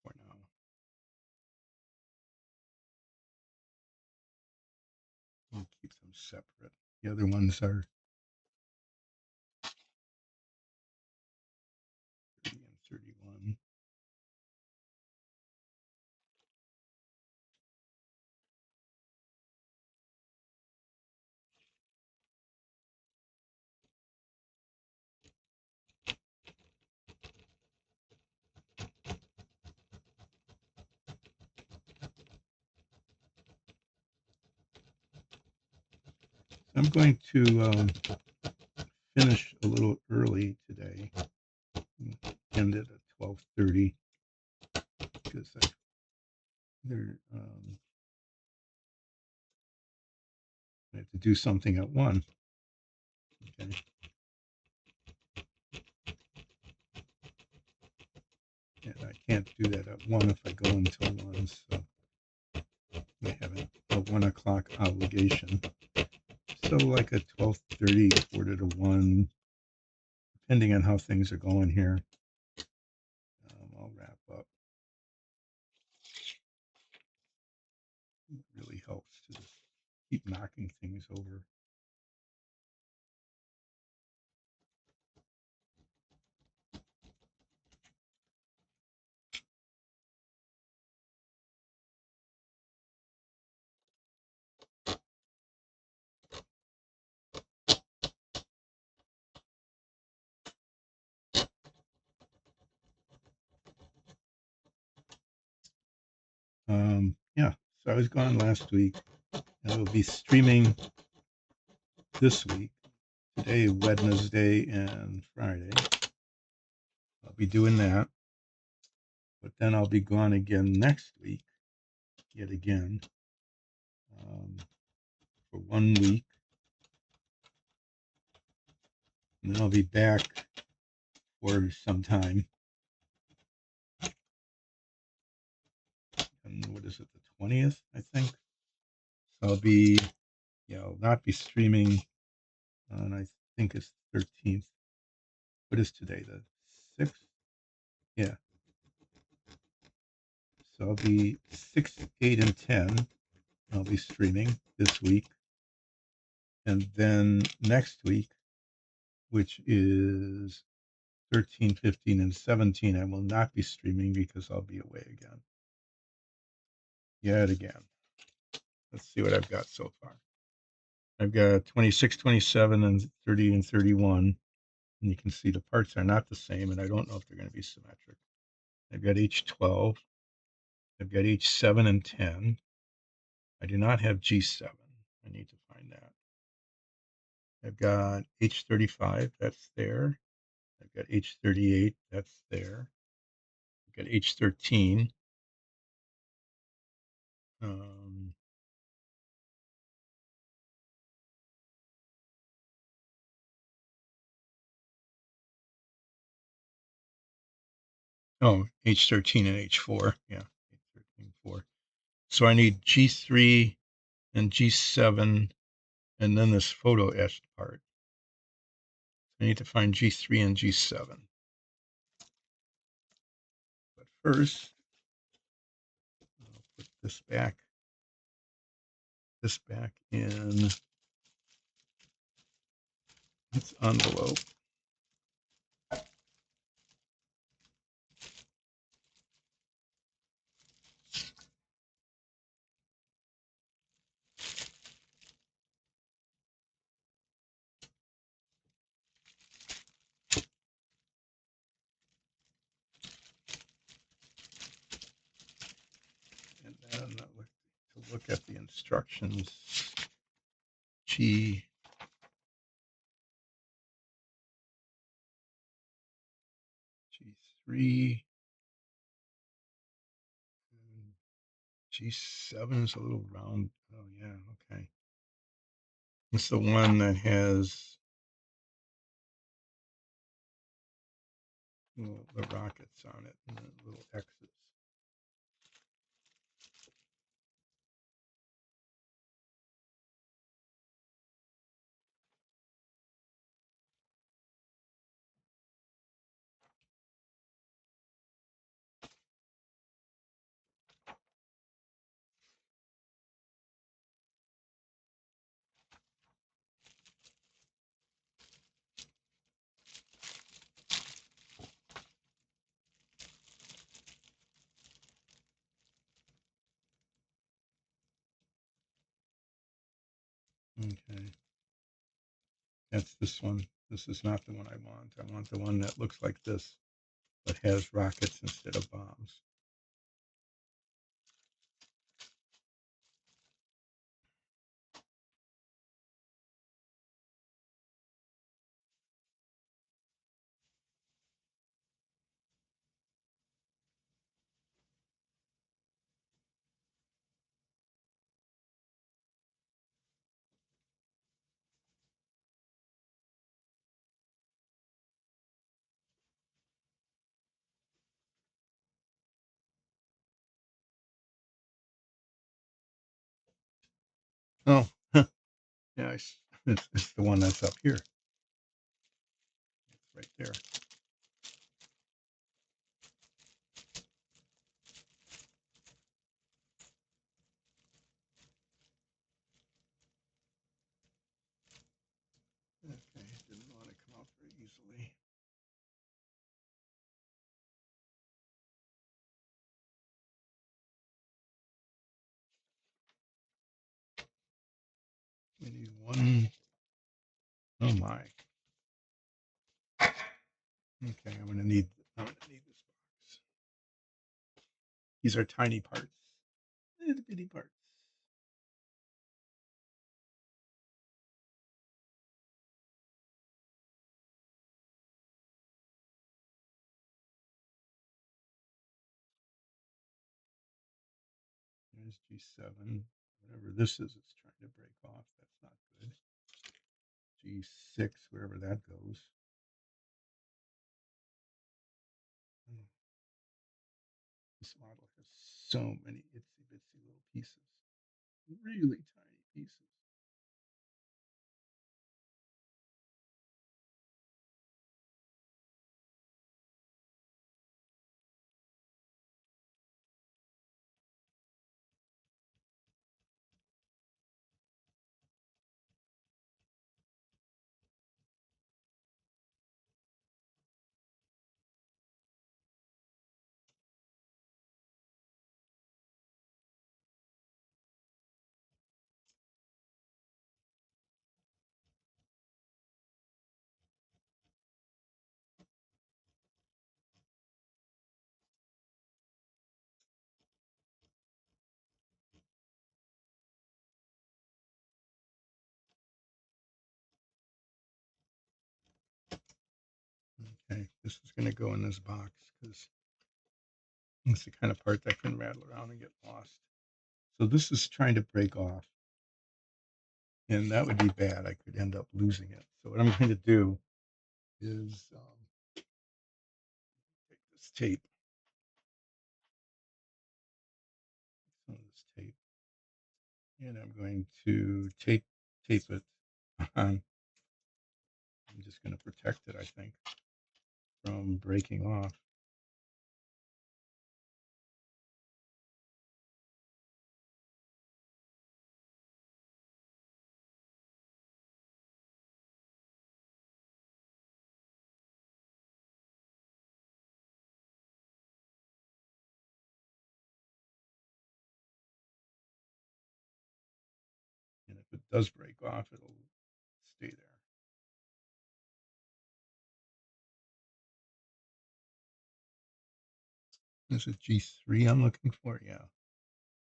for now. And keep them separate. The other ones are 30 and 31. I'm going to finish a little early today. End it at 12:30 because they're I have to do something at 1. Okay. And I can't do that at 1 if I go until 1. So I have a 1 o'clock obligation. So like at 12:30, quarter to 1, depending on how things are going here, I'll wrap up. It really helps to just keep knocking things over. Yeah, so I was gone last week. And I will be streaming this week, today, Wednesday, and Friday. I'll be doing that. But then I'll be gone again next week, yet again, for 1 week. And then I'll be back for some time. And what is it, the 20th, I think? So I'll be, I'll not be streaming on, I think it's 13th. What is today, the 6th? Yeah. So I'll be 6, 8, and 10. I'll be streaming this week. And then next week, which is 13, 15, and 17, I will not be streaming because I'll be away again. Yet again. Let's see what I've got so far. I've got 26, 27, and 30 and 31. And you can see the parts are not the same, and I don't know if they're going to be symmetric. I've got H12. I've got H7 and 10. I do not have G7. I need to find that. I've got H35. That's there. I've got H38. That's there. I've got H13. Um, H13 and H4. Yeah, H13, 4. So I need G3 and G7, and then this photo etched part. I need to find G3 and G7. But first, I'll put this back in this envelope. And then to look at the instructions, G3, G7 is a little round. Oh yeah, okay. It's the one that has the rockets on it and the little X's. Okay. That's this one. This is not the one I want. I want the one that looks like this, but has rockets instead of bombs. Oh, yeah, it's the one that's up here. It's right there. Okay, didn't want to come out very easily. We need one. Oh my. Okay, I'm gonna need this box. These are tiny parts, little bitty parts. There's G7. Whatever this is, it's trying to break off. That's not good. G6, wherever that goes. Hmm. This model has so many itsy bitsy little pieces, really tiny pieces. Okay, this is going to go in this box because it's the kind of part that can rattle around and get lost. So this is trying to break off, and that would be bad. I could end up losing it. So what I'm going to do is take this tape, some of this tape, and I'm going to tape it on. I'm just going to protect it, I think, from breaking off. does break off, it'll stay there. Is it G3 I'm looking for? Yeah.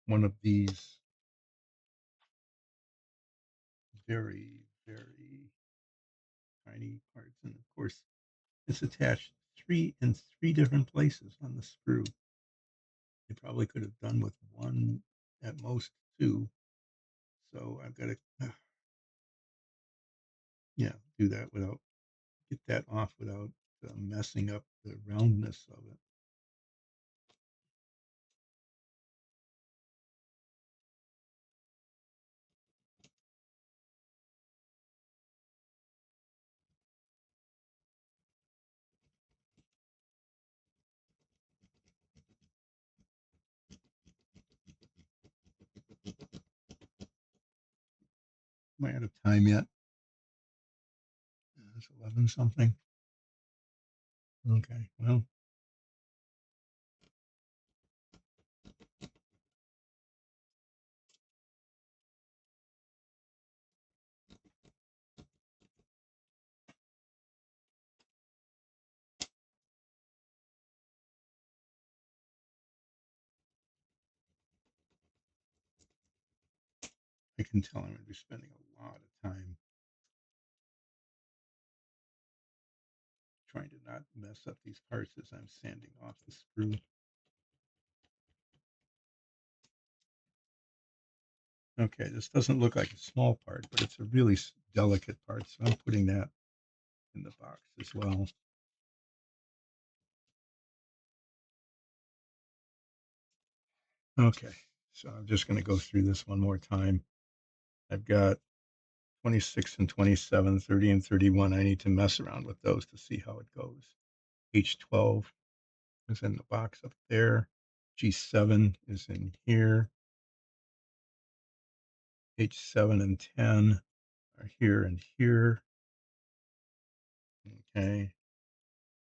One of these very, very tiny parts. And of course, it's attached in three different places on the sprue. They probably could have done with one, at most two. So I've got to, yeah, do that without, get that off without messing up the roundness of it. Am I out of time yet? It's 11 something. Okay, well, I can tell I'm going to be spending a lot of time trying to not mess up these parts as I'm sanding off the sprue. Okay, this doesn't look like a small part, but it's a really delicate part, so I'm putting that in the box as well. Okay, so I'm just going to go through this one more time. I've got 26 and 27, 30 and 31. I need to mess around with those to see how it goes. H12 is in the box up there. G7 is in here. H7 and 10 are here and here. Okay.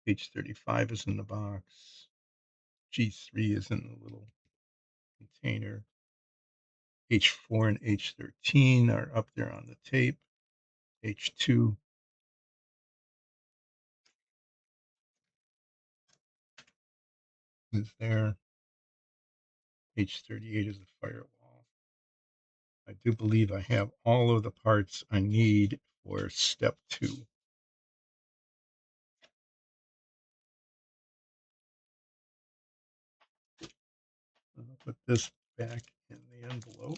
H35 is in the box. G3 is in the little container. H4 and H13 are up there on the tape. H2 is there. H38 is the firewall. I do believe I have all of the parts I need for step 2. I'll put this back in the envelope.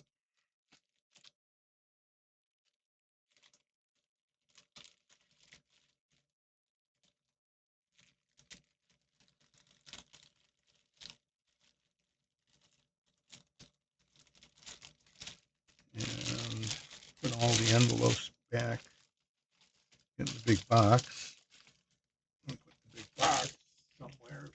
And put all the envelopes back in the big box. I'll put the big box somewhere.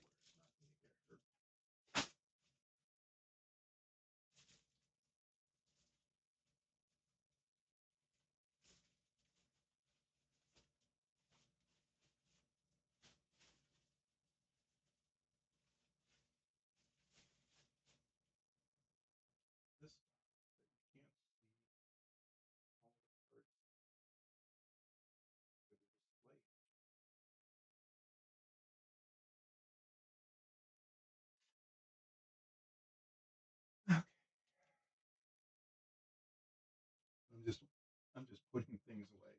This you can't see all the parts for the display. I'm just I'm just putting things away.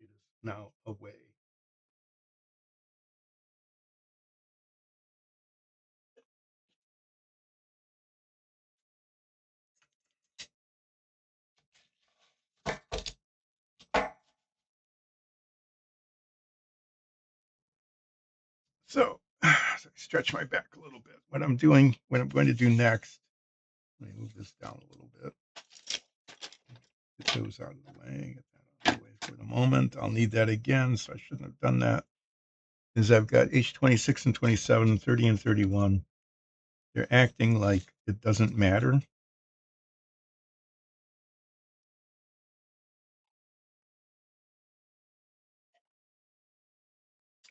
It is now away. So, as I stretch my back a little bit, what I'm going to do next, let me move this down a little bit. Get those out of the way. Get that out of the way for the moment. I'll need that again, so I shouldn't have done that. Is I've got H26 and 27, 30 and 31. They're acting like it doesn't matter.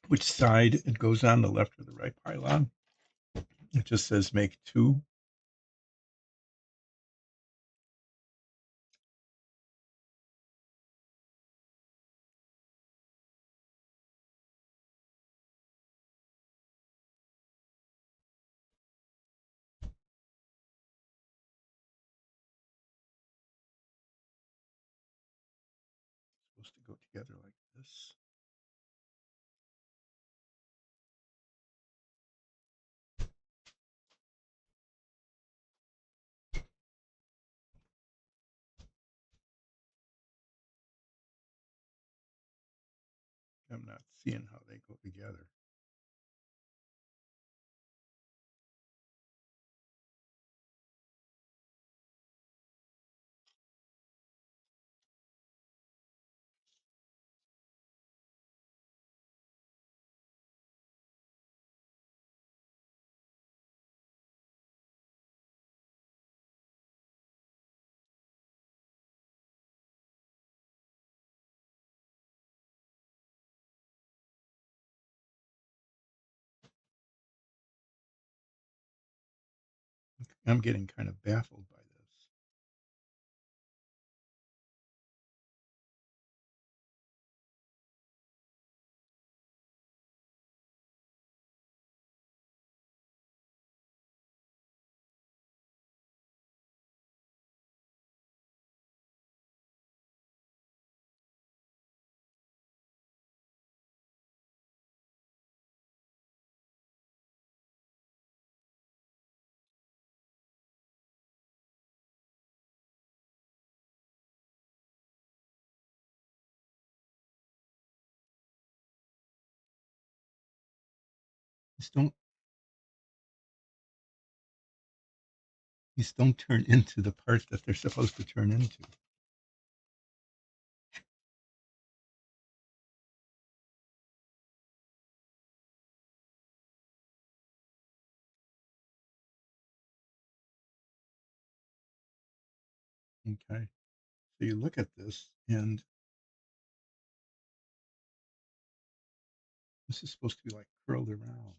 Which side it goes on, the left or the right pylon. It just says make 2. supposed to go together like this. I'm not seeing how they go together. I'm getting kind of baffled by this. These don't these don't turn into the part that they're supposed to turn into. Okay. So you look at this, and this is supposed to be like curled around.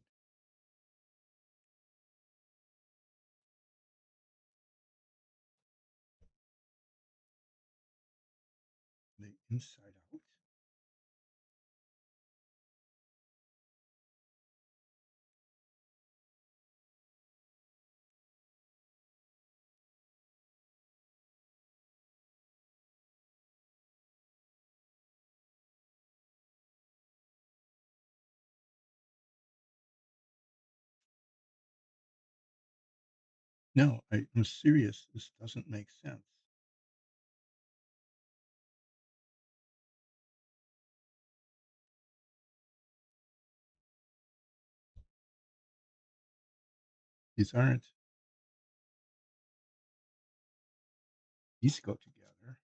The inside out. No, I'm serious. This doesn't make sense. These aren't. These go together.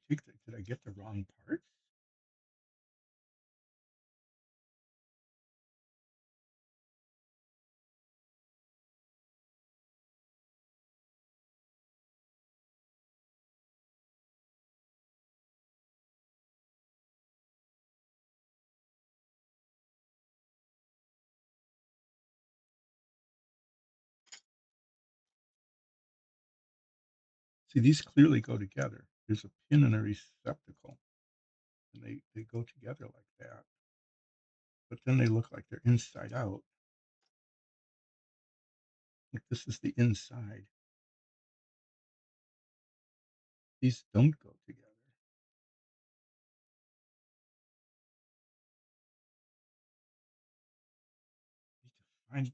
Did I get the wrong parts? See, these clearly go together. There's a pin and a receptacle, and they go together like that. But then they look like they're inside out. Like this is the inside. These don't go together. I need to find.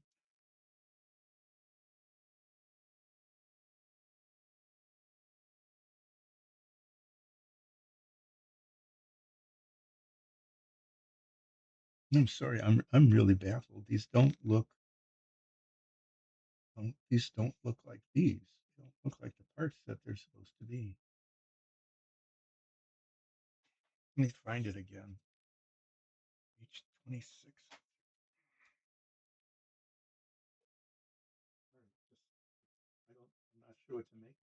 I'm sorry. I'm really baffled. These don't look like these. They don't look like the parts that they're supposed to be. Let me find it again. H26. I'm not sure what to make of it.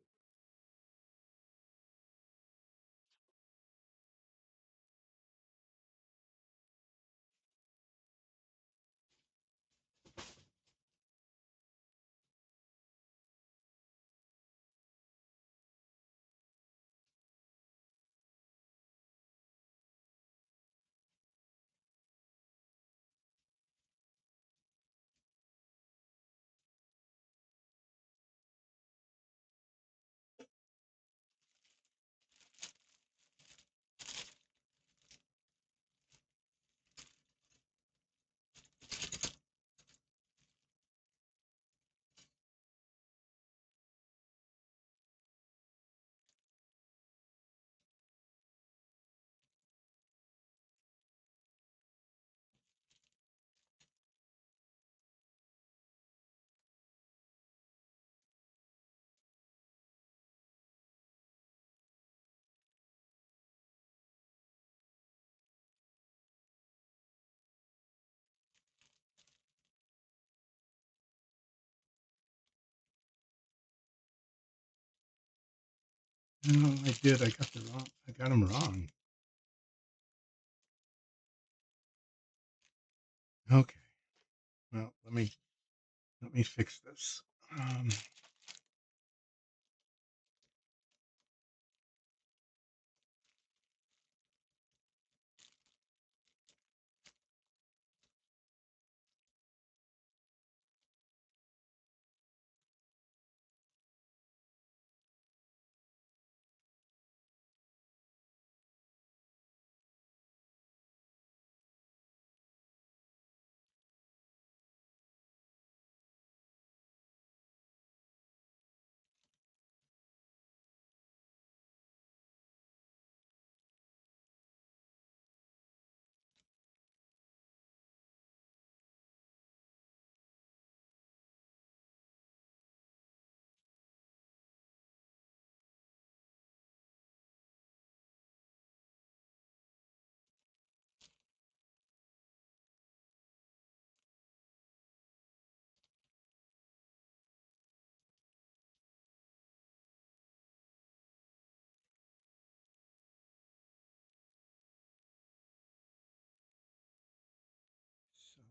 No, I did. I got them wrong. Okay. Well, let me fix this. 7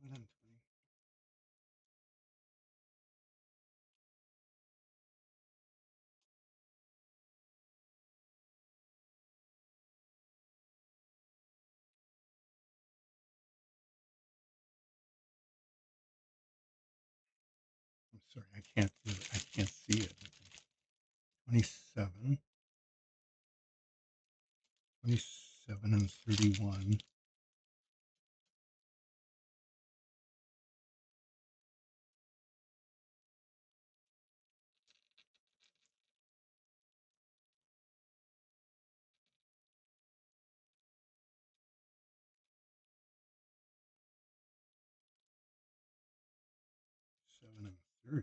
and 20. I'm sorry, I can't do it. I can't see it. 27, 27 and 31. 7 and 30.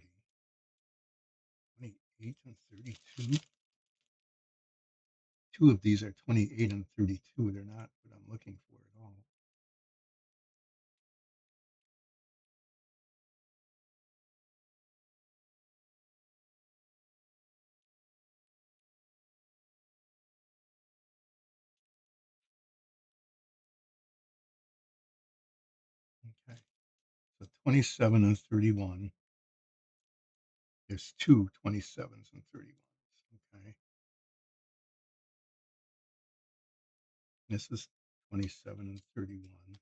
28 and 32. Two of these are 28 and 32. They're not what I'm looking for at all. Okay. So 27 and 31. There's two 27s and 31s. Okay. This is 27 and 31.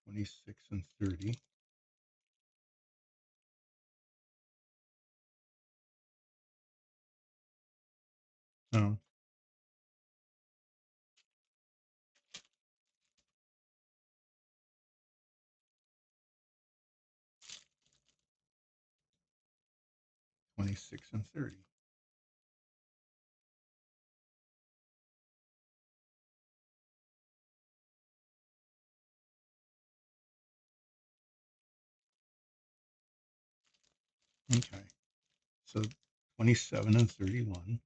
26 and 30. No, 26 and 30. Okay. So 27 and 31.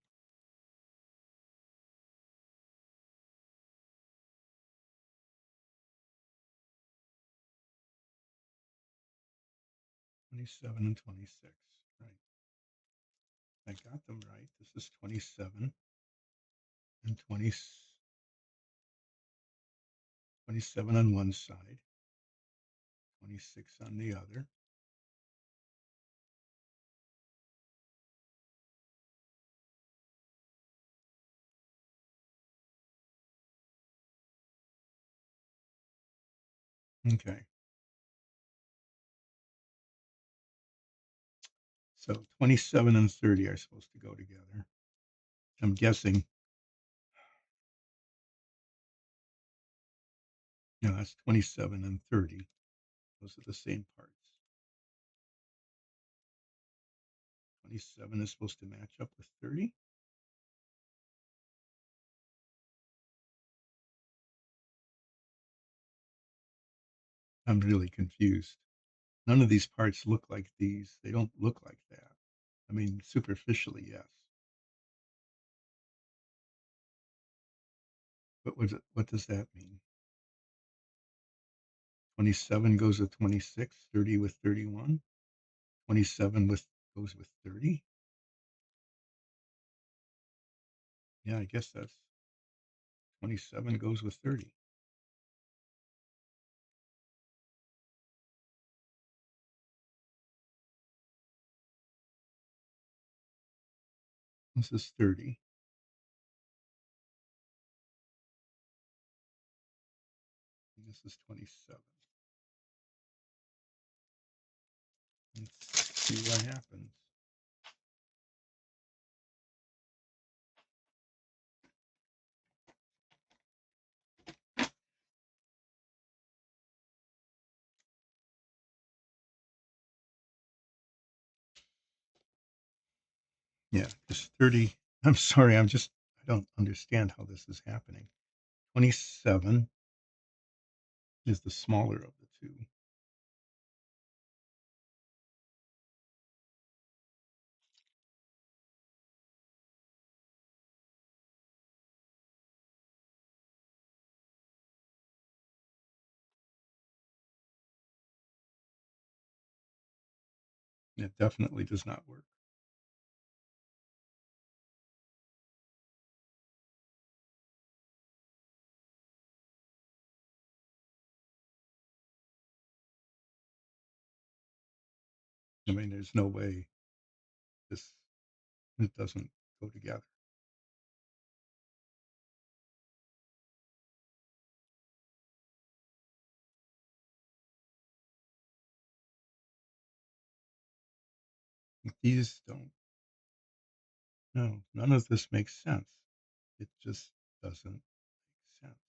27 and 26. Right. I got them right. This is 27 and 20, 27 on one side, 26 on the other. Okay. So 27 and 30 are supposed to go together. I'm guessing, no, that's 27 and 30. Those are the same parts. 27 is supposed to match up with 30. I'm really confused. None of these parts look like these. They don't look like that. I mean, superficially, yes. But what does that mean? 27 goes with 26, 30 with 31, 27 with goes with 30. Yeah, I guess that's 27 goes with 30. This is 30. And this is 27. Let's see what happens. Yeah, this 30. I'm sorry, I don't understand how this is happening. 27 is the smaller of the two. It definitely does not work. I mean, there's no way this it doesn't go together. These don't. No, none of this makes sense. It just doesn't make sense.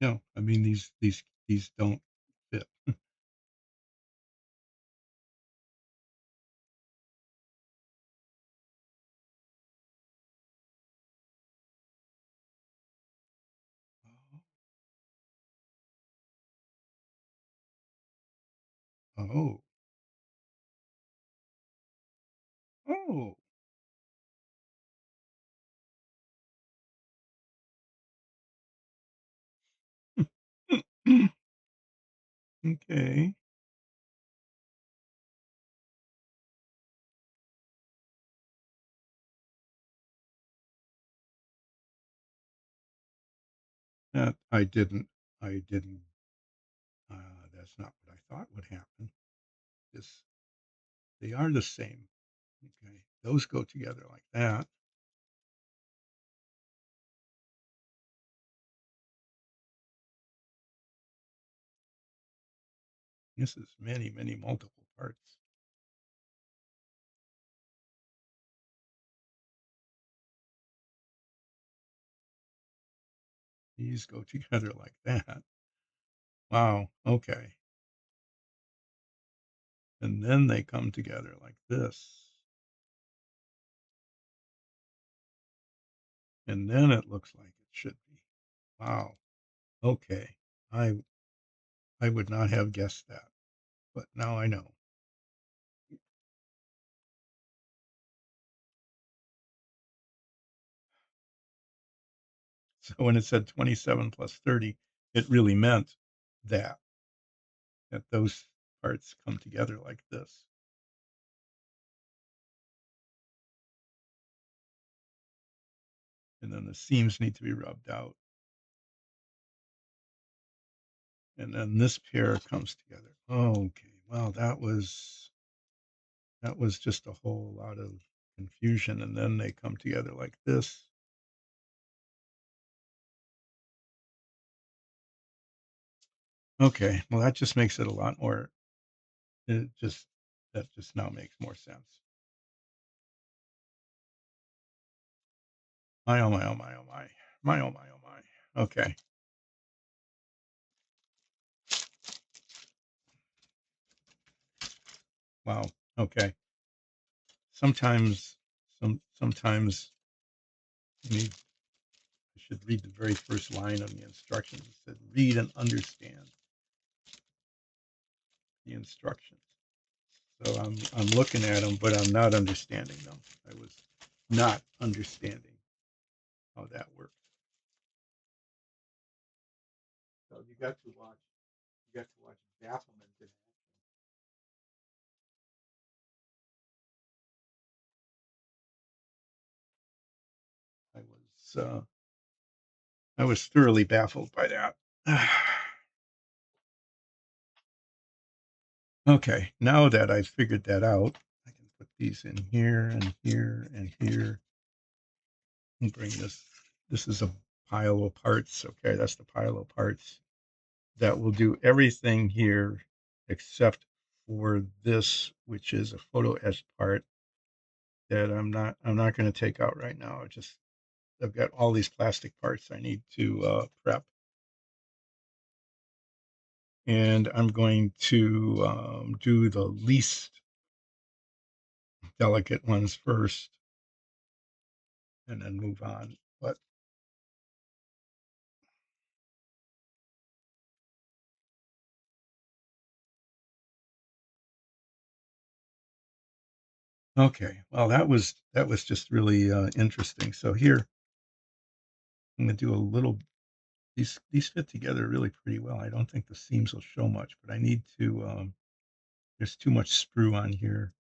No, I mean these don't fit. Oh, oh, okay. That I didn't. That's not what I thought would happen. This they are the same. Okay, those go together like that. This is many multiple parts. These go together like that. Wow. Okay, and then they come together like this, and then it looks like it should be. Wow. Okay. I I would not have guessed that, but now I know. So when it said 27 plus 30, it really meant that that those parts come together like this. And then the seams need to be rubbed out. And then this pair comes together. Okay. Well, that was just a whole lot of confusion. And then they come together like this. Okay. Well, that just makes it a lot more it just that just now makes more sense. My, oh my, oh my, oh my. My, oh my, oh my. Okay. Wow. Okay. Sometimes, sometimes you need, I should read the very first line of the instructions. It said, read and understand the instructions. So I'm looking at them, but I'm not understanding them. I was not understanding how that works. So you got to watch bafflement in action. I I was thoroughly baffled by that. Okay, now that I've figured that out, I can put these in here and here and here and bring this. This is a pile of parts. Okay, that's the pile of parts that will do everything here except for this, which is a photo etched part that I'm not going to take out right now. I've got all these plastic parts I need to prep, and I'm going to do the least delicate ones first, and then move on. But okay, well that was just really interesting. So here I'm going to do a little. These fit together really pretty well. I don't think the seams will show much, but I need to. There's too much sprue on here.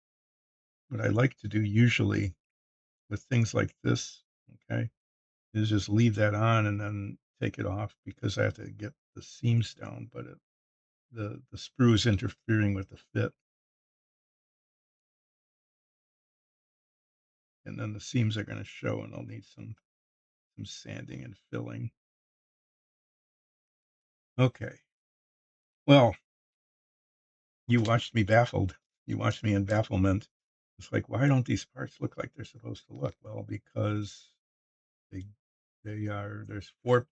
What I like to do usually with things like this, okay, is just leave that on and then take it off because I have to get the seams down, but the sprue is interfering with the fit, and then the seams are going to show, and I'll need some sanding and filling. Okay, well, you watched me baffled. You watched me in bafflement. It's like, why don't these parts look like they're supposed to look? Well, because they they are. There's four.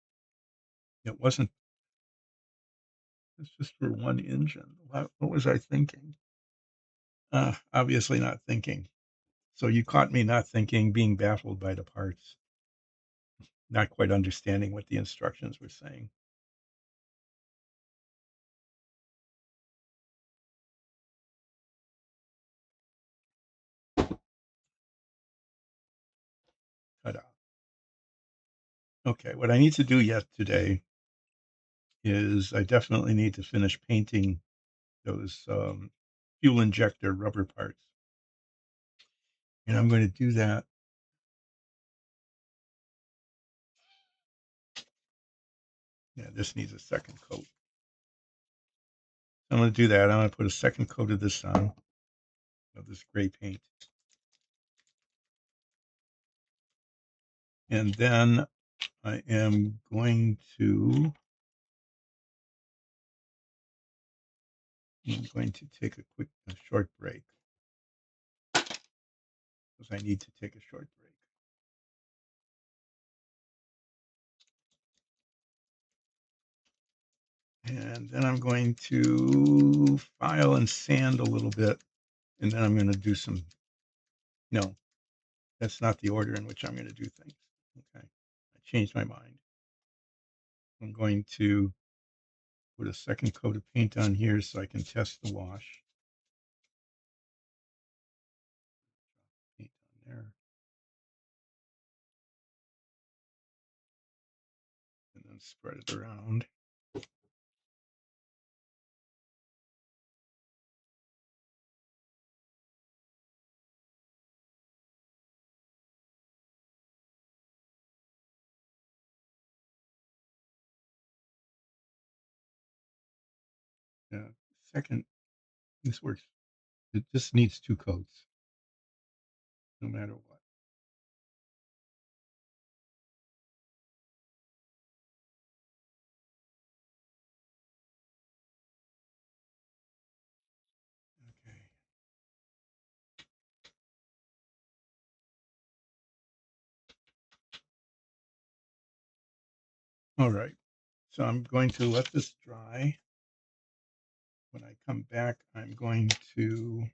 It wasn't. It's just for one engine. What was I thinking? Obviously not thinking. So you caught me not thinking, being baffled by the parts, not quite understanding what the instructions were saying. Ta-da. Okay, what I need to do yet today is I definitely need to finish painting those fuel injector rubber parts. And I'm going to do that. Yeah, this needs a second coat. I'm going to do that. I'm going to put a second coat of this on, of this gray paint. And then I am going to take a short break because I need to take a short break. And then I'm going to file and sand a little bit, and then I'm going to do some. No, that's not the order in which I'm going to do things. Okay, I changed my mind. I'm going to put a second coat of paint on here so I can test the wash. Paint on there, and then spread it around. Yeah, second, this works. It just needs two coats, no matter what. Okay. All right. So I'm going to let this dry. When I come back, I'm going to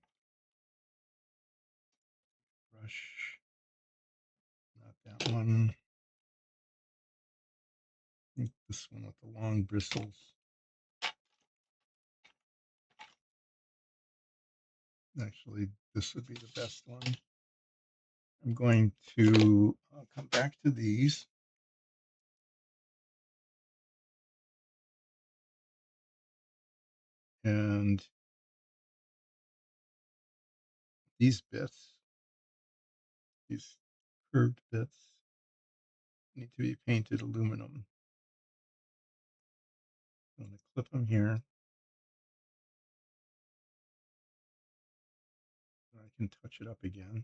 brush, not that one. I think this one with the long bristles. Actually, this would be the best one. I'm going to come back to these. And these bits, these curved bits, need to be painted aluminum. I'm going to clip them here. I can touch it up again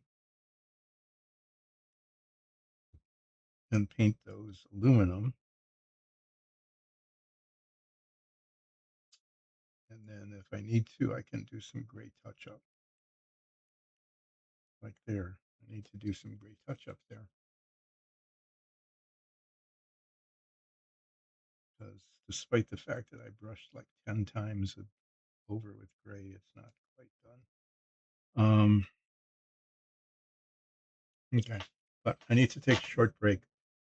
and paint those aluminum. And then if I need to, I can do some gray touch up. Like there. I need to do some gray touch up there. Because despite the fact that I brushed like 10 times over with gray, it's not quite done. Okay, but I need to take a short break.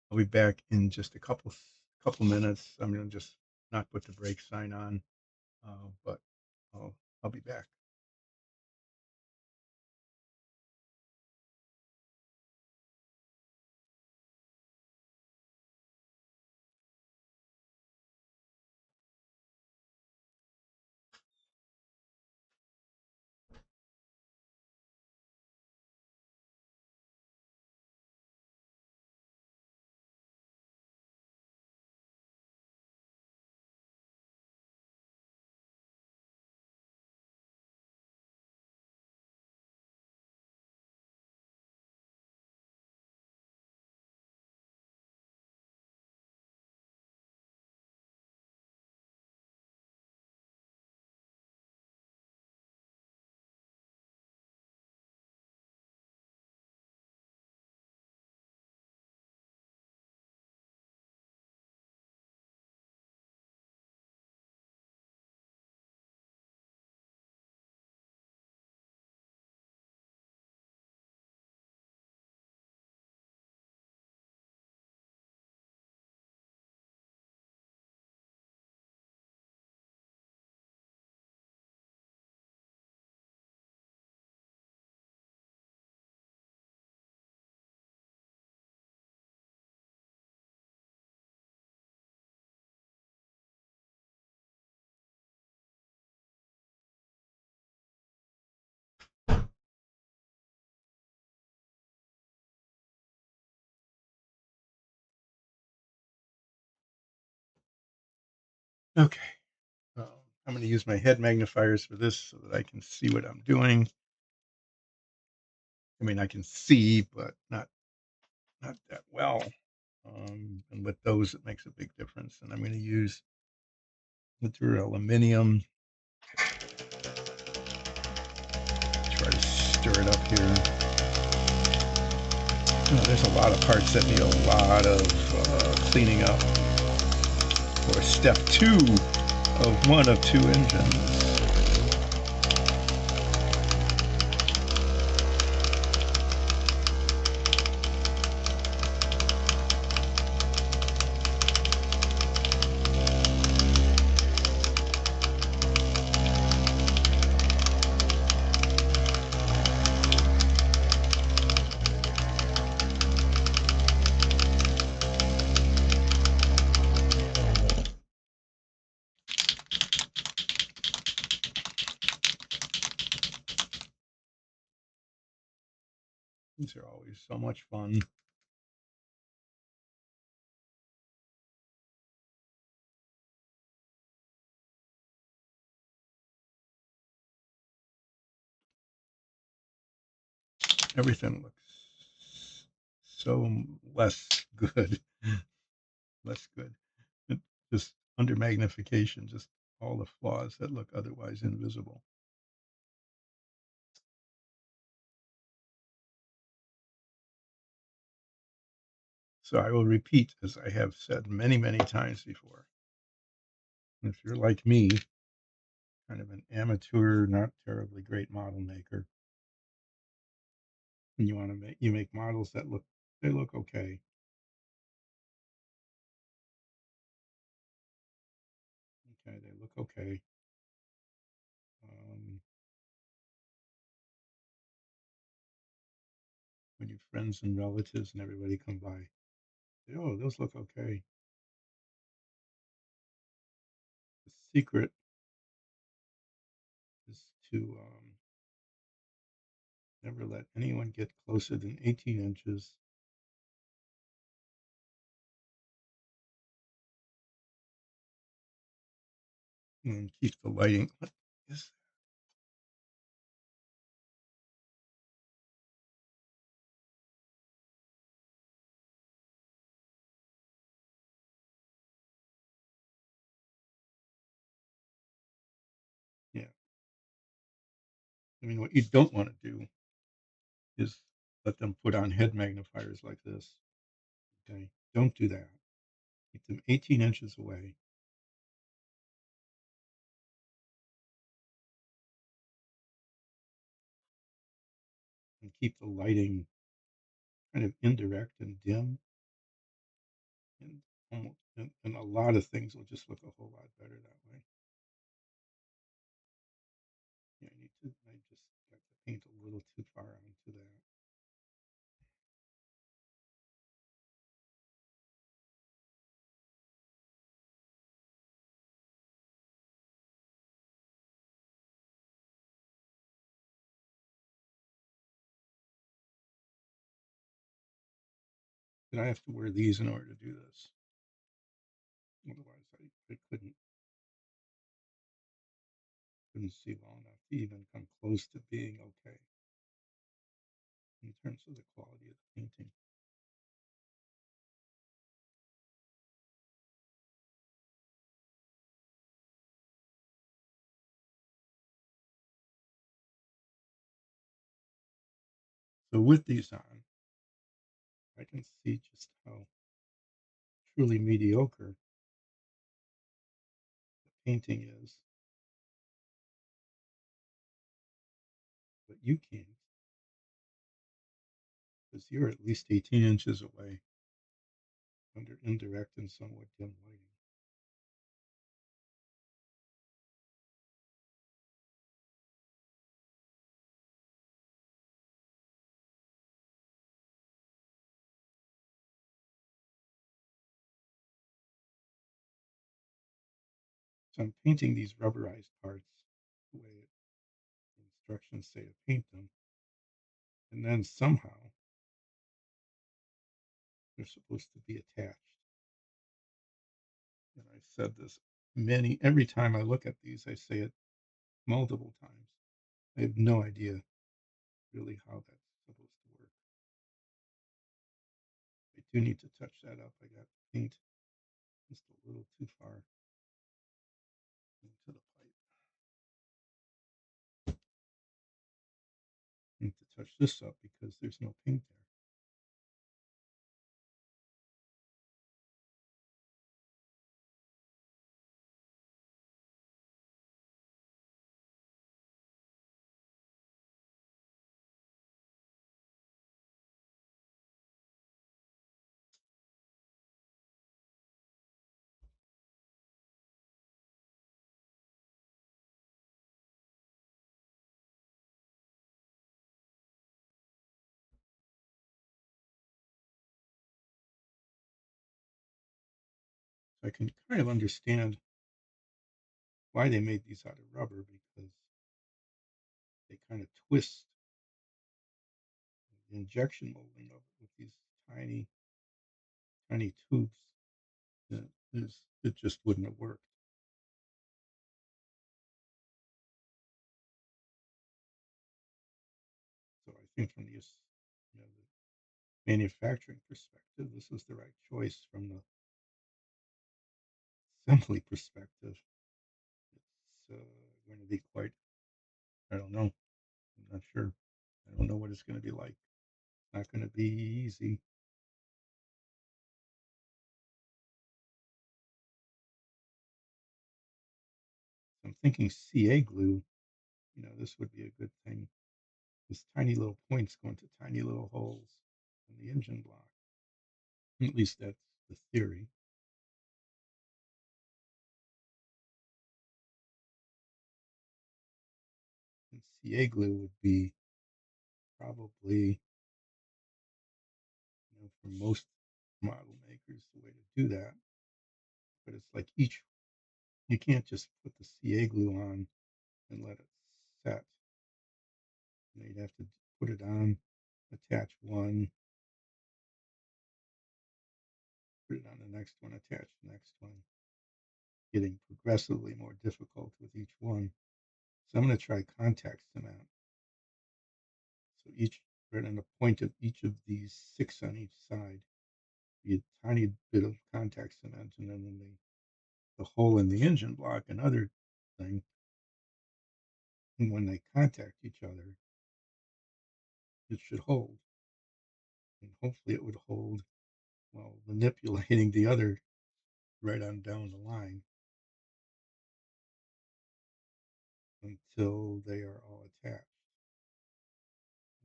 I'll be back in just a couple minutes. I'm gonna just not put the brake sign on, but I'll be back. Okay, I'm going to use my head magnifiers for this so that I can see what I'm doing. I mean, I can see, but not that well. And with those, it makes a big difference. And I'm going to use material aluminum. Try to stir it up here. There's a lot of parts that need a lot of cleaning up for step 2 of one of 2 engines. These are always so much fun. Everything looks so less good, less good. It just under magnification, just all the flaws that look otherwise invisible. So I will repeat, as I have said many, many times before. If you're like me, kind of an amateur, not terribly great model maker, and you make models that look okay. Okay, they look okay. Um, when your friends and relatives and everybody come by, say, "Oh, those look okay." The secret is to never let anyone get closer than 18 inches and keep the lighting. What is Yeah. I mean, what you don't want to do is let them put on head magnifiers like this. Okay. Don't do that. Keep them 18 inches away and keep the lighting kind of indirect and dim. And and a lot of things will just look a whole lot better that way. Yeah, I just got the paint a little too far onto that. But I have to wear these in order to do this. Otherwise, I couldn't see well enough to even come close to being okay in terms of the quality of the painting. So with these on, I can see just how truly mediocre the painting is, but you can't because you're at least 18 inches away under indirect and somewhat dim lighting. So I'm painting these rubberized parts the way the instructions say to paint them, and then somehow they're supposed to be attached. And I've said this every time I look at these, I say it multiple times. I have no idea really how that's supposed to work. I do need to touch that up. I got paint just a little too far into the pipe. I need to touch this up because there's no paint there. So I can kind of understand why they made these out of rubber because they kind of twist the injection molding of it with these tiny, tiny tubes. It just wouldn't have worked. So I think from the manufacturing perspective, this was the right choice. From the assembly perspective, it's going to be quite, I don't know, I'm not sure. I don't know what it's going to be like. Not going to be easy. thinking CA glue, this would be a good thing. These tiny little points go into tiny little holes in the engine block. At least that's the theory. And CA glue would be probably, for most model makers, the way to do that. But it's like you can't just put the CA glue on and let it set. You'd have to put it on, attach one, put it on the next one, attach the next one, getting progressively more difficult with each one. So I'm going to try contact cement. So right on the point of each of these six on each side, be a tiny bit of contact cement, and then in the hole in the engine block, another thing. And when they contact each other, it should hold. And hopefully it would hold while manipulating the other right on down the line until they are all attached.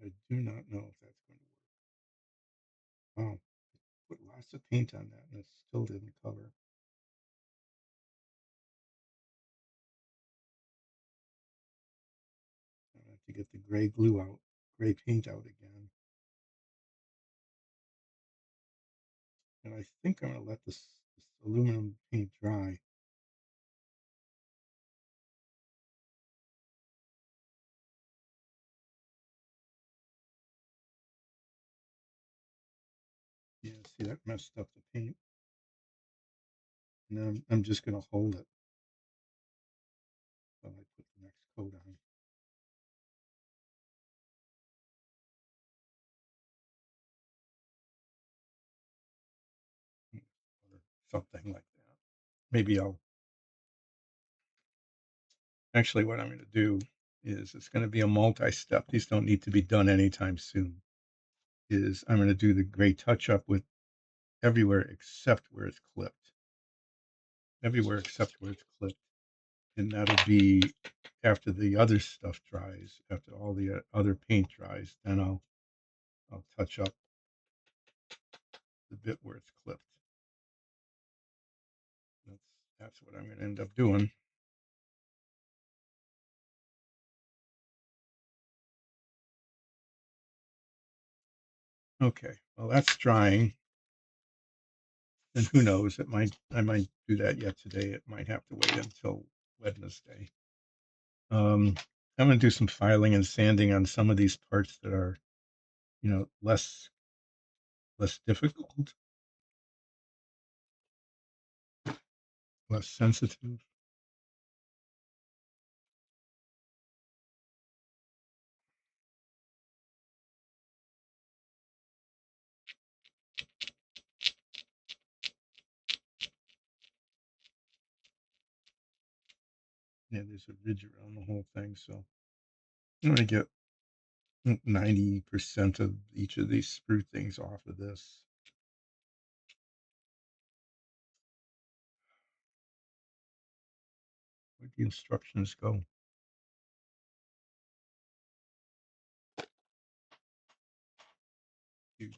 I do not know if that's going to work. Wow, put lots of paint on that and it still didn't cover. I have to get the gray glue out, gray paint out again. And I think I'm going to let this aluminum paint dry. Yeah, see that messed up the paint. And then I'm just going to hold it while I put the next coat on. Or something like that. Maybe what I'm going to do is it's going to be a multi-step. These don't need to be done anytime soon. I'm going to do the gray touch up with everywhere except where it's clipped. Everywhere except where it's clipped. And that'll be after the other stuff dries, after all the other paint dries, then I'll touch up the bit where it's clipped. That's that's what I'm going to end up doing. Okay, well that's drying, and who knows? I might do that yet today. It might have to wait until Wednesday. I'm going to do some filing and sanding on some of these parts that are, less difficult, less sensitive. Yeah, there's a ridge around the whole thing, so I'm going to get 90% of each of these sprue things off of this. Where'd the instructions go? Huge,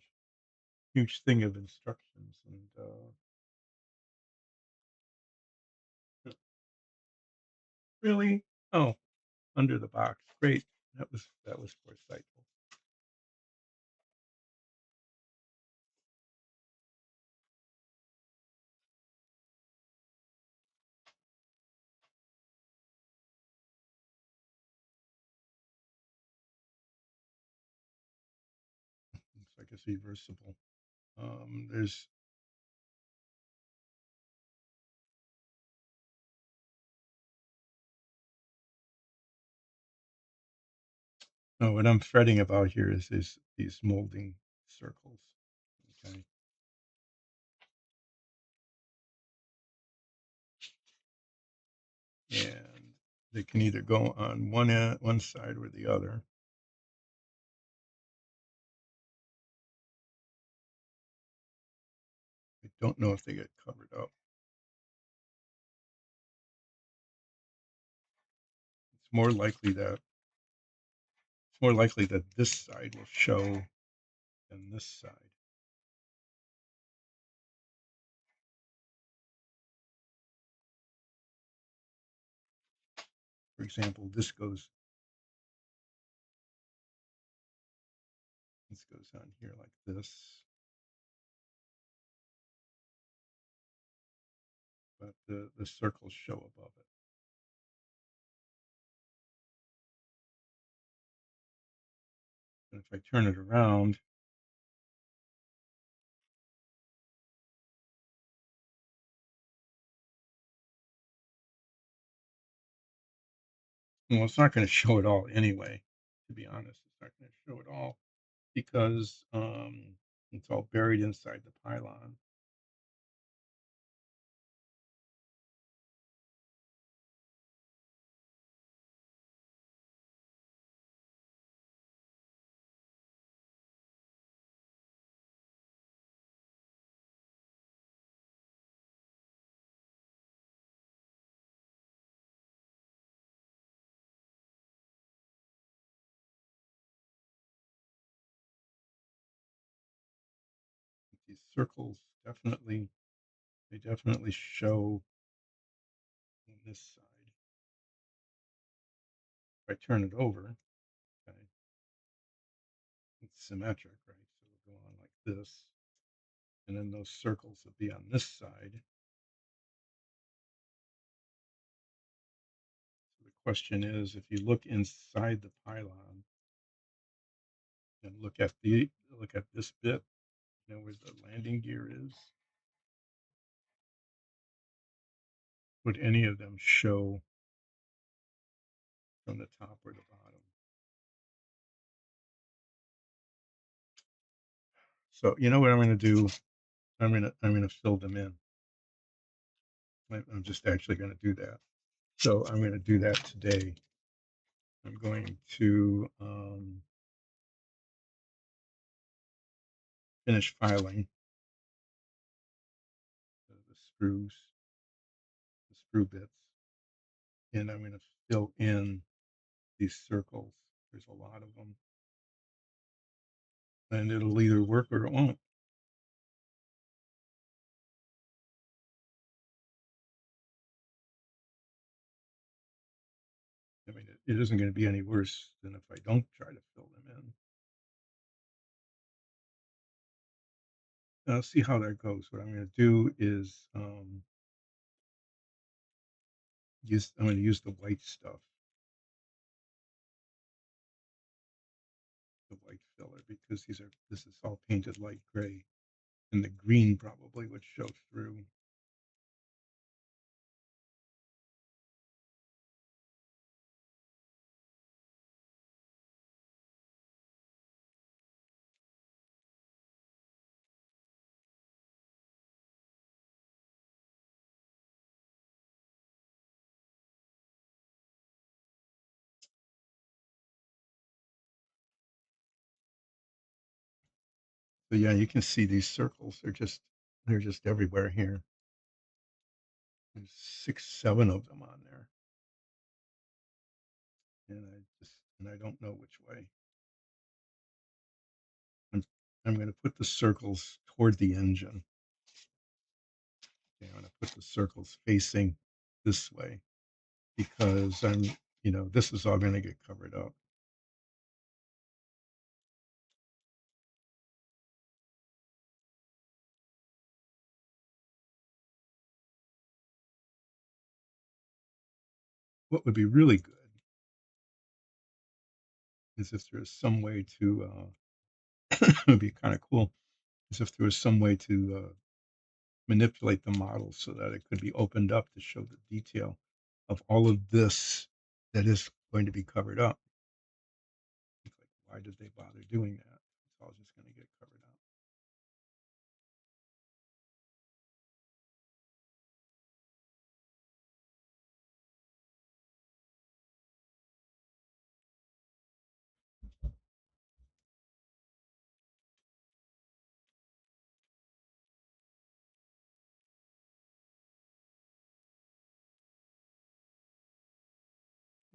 huge thing of instructions, and really, oh, under the box. Great, that was foresightful. Looks like it's reversible. There's no. What I'm fretting about here is these molding circles. Okay. And they can either go on one side or the other. I don't know if they get covered up. it's more likely that this side will show than this side. For example, this goes on here like this, but the circles show above it. And if I turn it around, well, it's not going to show it all anyway. To be honest, it's not going to show it all because it's all buried inside the pylon. These circles definitely show on this side. If I turn it over, okay, it's symmetric, right? So it'll go on like this, and then those circles will be on this side. So the question is, if you look inside the pylon and look at this bit, where the landing gear is, would any of them show from the top or the bottom? So you know what I'm going to do? I'm going to fill them in. I'm just actually going to do that. So I'm going to do that today. I'm going to finish filing the screw bits, and I'm going to fill in these circles. There's a lot of them, and it'll either work or it won't. I mean, it isn't going to be any worse than if I don't try to fill them in. I'll see how that goes. What I'm going to do is I'm going to use the white stuff, the white filler, because this is all painted light gray, and the green probably would show through. So yeah, you can see these circles. They're just everywhere here. There's 6, 7 of them on there, and I don't know which way. I'm I'm going to put the circles toward the engine. Okay, I'm going to put the circles facing this way because this is all going to get covered up. What would be really good is if there is some way to, it would be kind of cool, is if there was some way to manipulate the model so that it could be opened up to show the detail of all of this that is going to be covered up. It's like, why did they bother doing that? It's all just going to get covered up.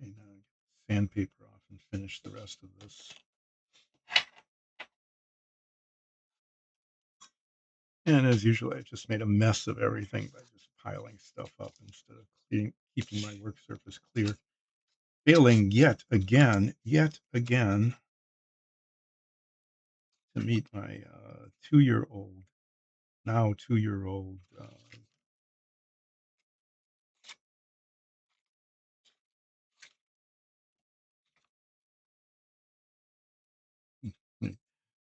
And sandpaper off and finish the rest of this. And as usual, I just made a mess of everything by just piling stuff up instead of keeping my work surface clear. Failing yet again to meet my 2-year-old, now 2-year-old.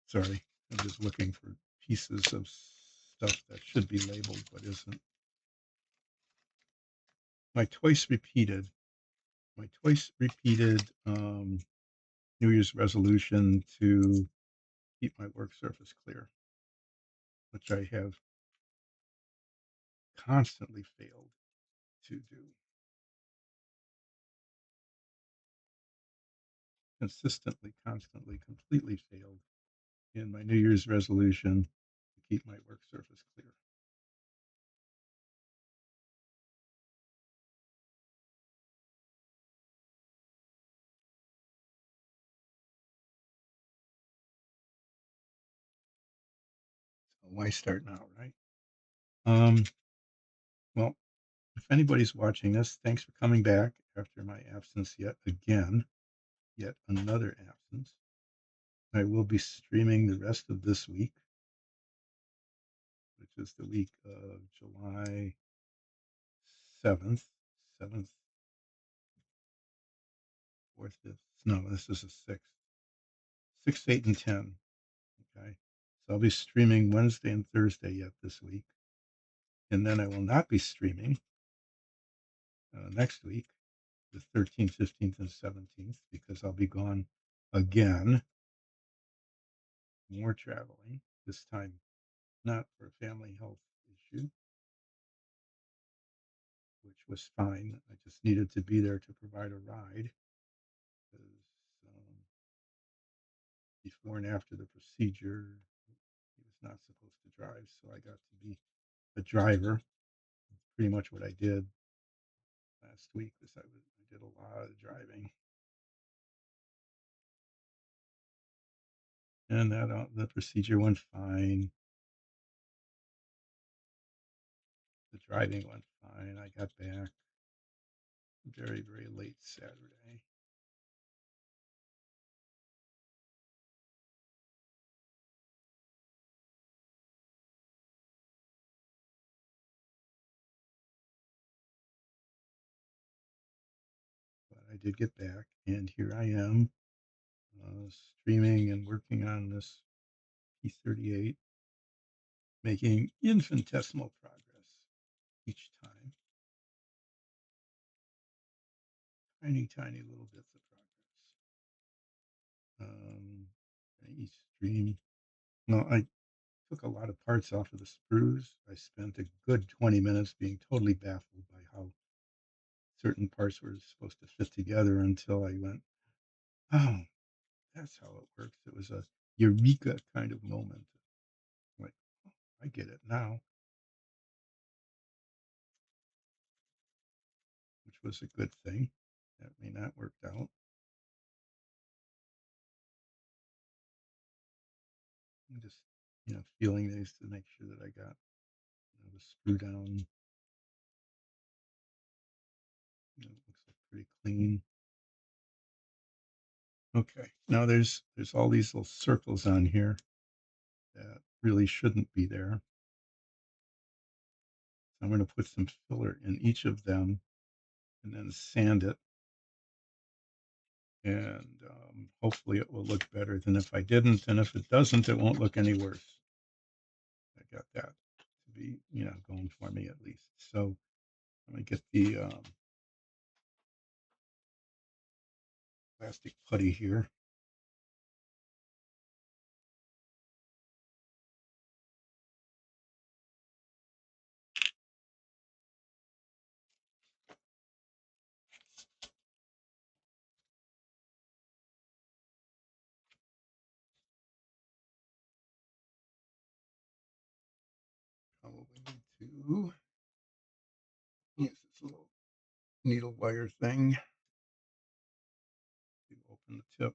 Sorry, I'm just looking for pieces of stuff that should be labeled but isn't. My twice repeated, my twice repeated New Year's resolution to keep my work surface clear, which I have constantly failed to do. Consistently, constantly, completely failed in my New Year's resolution to keep my work surface clear. So why start now, right? Um, well, if anybody's watching this, thanks for coming back after my absence yet again, yet another absence. I will be streaming the rest of this week, which is the week of July 7th, 7th, 4th, 5th. No, this is the 6th, 6th, 8th, and 10. Okay. So I'll be streaming Wednesday and Thursday yet this week. And then I will not be streaming next week, the 13th, 15th, and 17th, because I'll be gone again. More traveling, this time not for a family health issue, which was fine. I just needed to be there to provide a ride because before and after the procedure, he was not supposed to drive. So I got to be a driver. Pretty much what I did last week was I did a lot of driving. And that the procedure went fine. The driving went fine. I got back very, very late Saturday. But I did get back, and here I am streaming and working on this P-38, making infinitesimal progress each time. Tiny, tiny little bits of progress. Each stream. No, I took a lot of parts off of the sprues. I spent a good 20 minutes being totally baffled by how certain parts were supposed to fit together until I went, oh, that's how it works. It was a eureka kind of moment. Like, oh, I get it now, which was a good thing. That may not worked out. I'm just, feeling these to make sure that I got the screw down. Looks like pretty clean. Okay, now there's all these little circles on here that really shouldn't be there. So I'm going to put some filler in each of them and then sand it. And hopefully it will look better than if I didn't. And if it doesn't, it won't look any worse. I got that to be, going for me at least. So let me get the plastic putty here. Probably need to use this little needle wire thing. on the tip.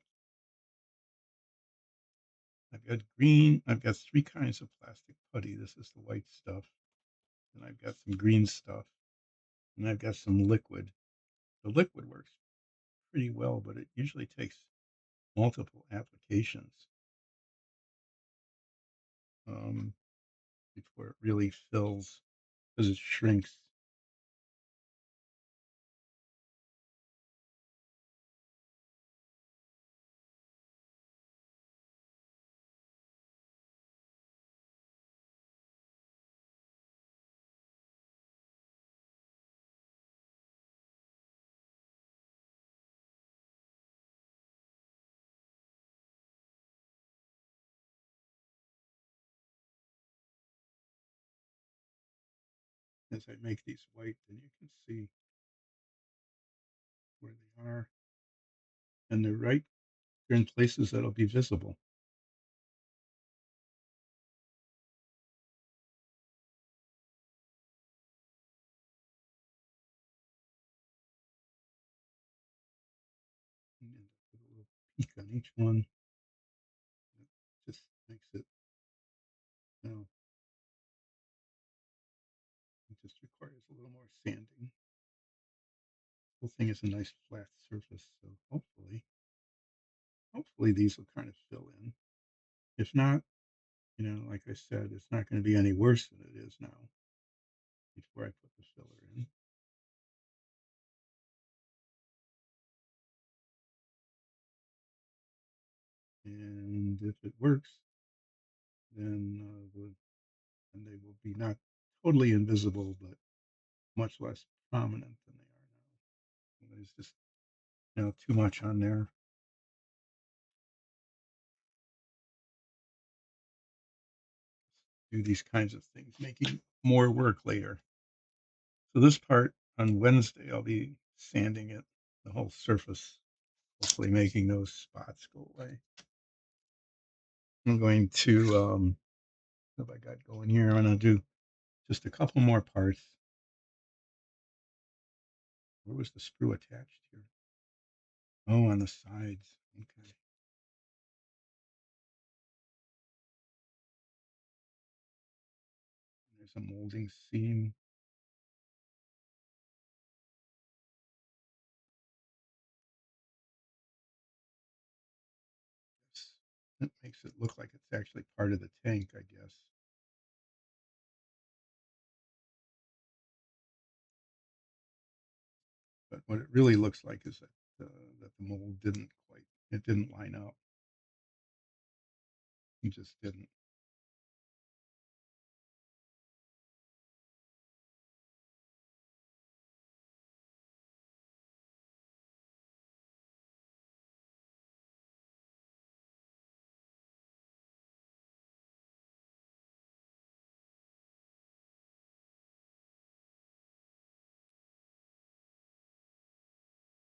I've got green. I've got three kinds of plastic putty. This is the white stuff, and I've got some green stuff, and I've got some liquid. The liquid works pretty well, but it usually takes multiple applications um, before it really fills because it shrinks. As I make these white, then you can see where they are, and they're in places that'll be visible. And put a little peak on each one. It just makes it, you know, it just requires a little more sanding. The whole thing is a nice flat surface, so hopefully these will kind of fill in. If not, like I said, it's not going to be any worse than it is now before I put the filler in. And if it works, then then they will be not totally invisible, but much less prominent than they are now. There's just too much on there. Do these kinds of things, making more work later. So this part on Wednesday, I'll be sanding it, the whole surface, hopefully making those spots go away. I'm going to, what have I got going here? I'm going to do just a couple more parts. Where was the sprue attached here? Oh, on the sides. Okay. There's a molding seam. That makes it look like it's actually part of the tank, I guess. But what it really looks like is that the mold didn't line up. It just didn't.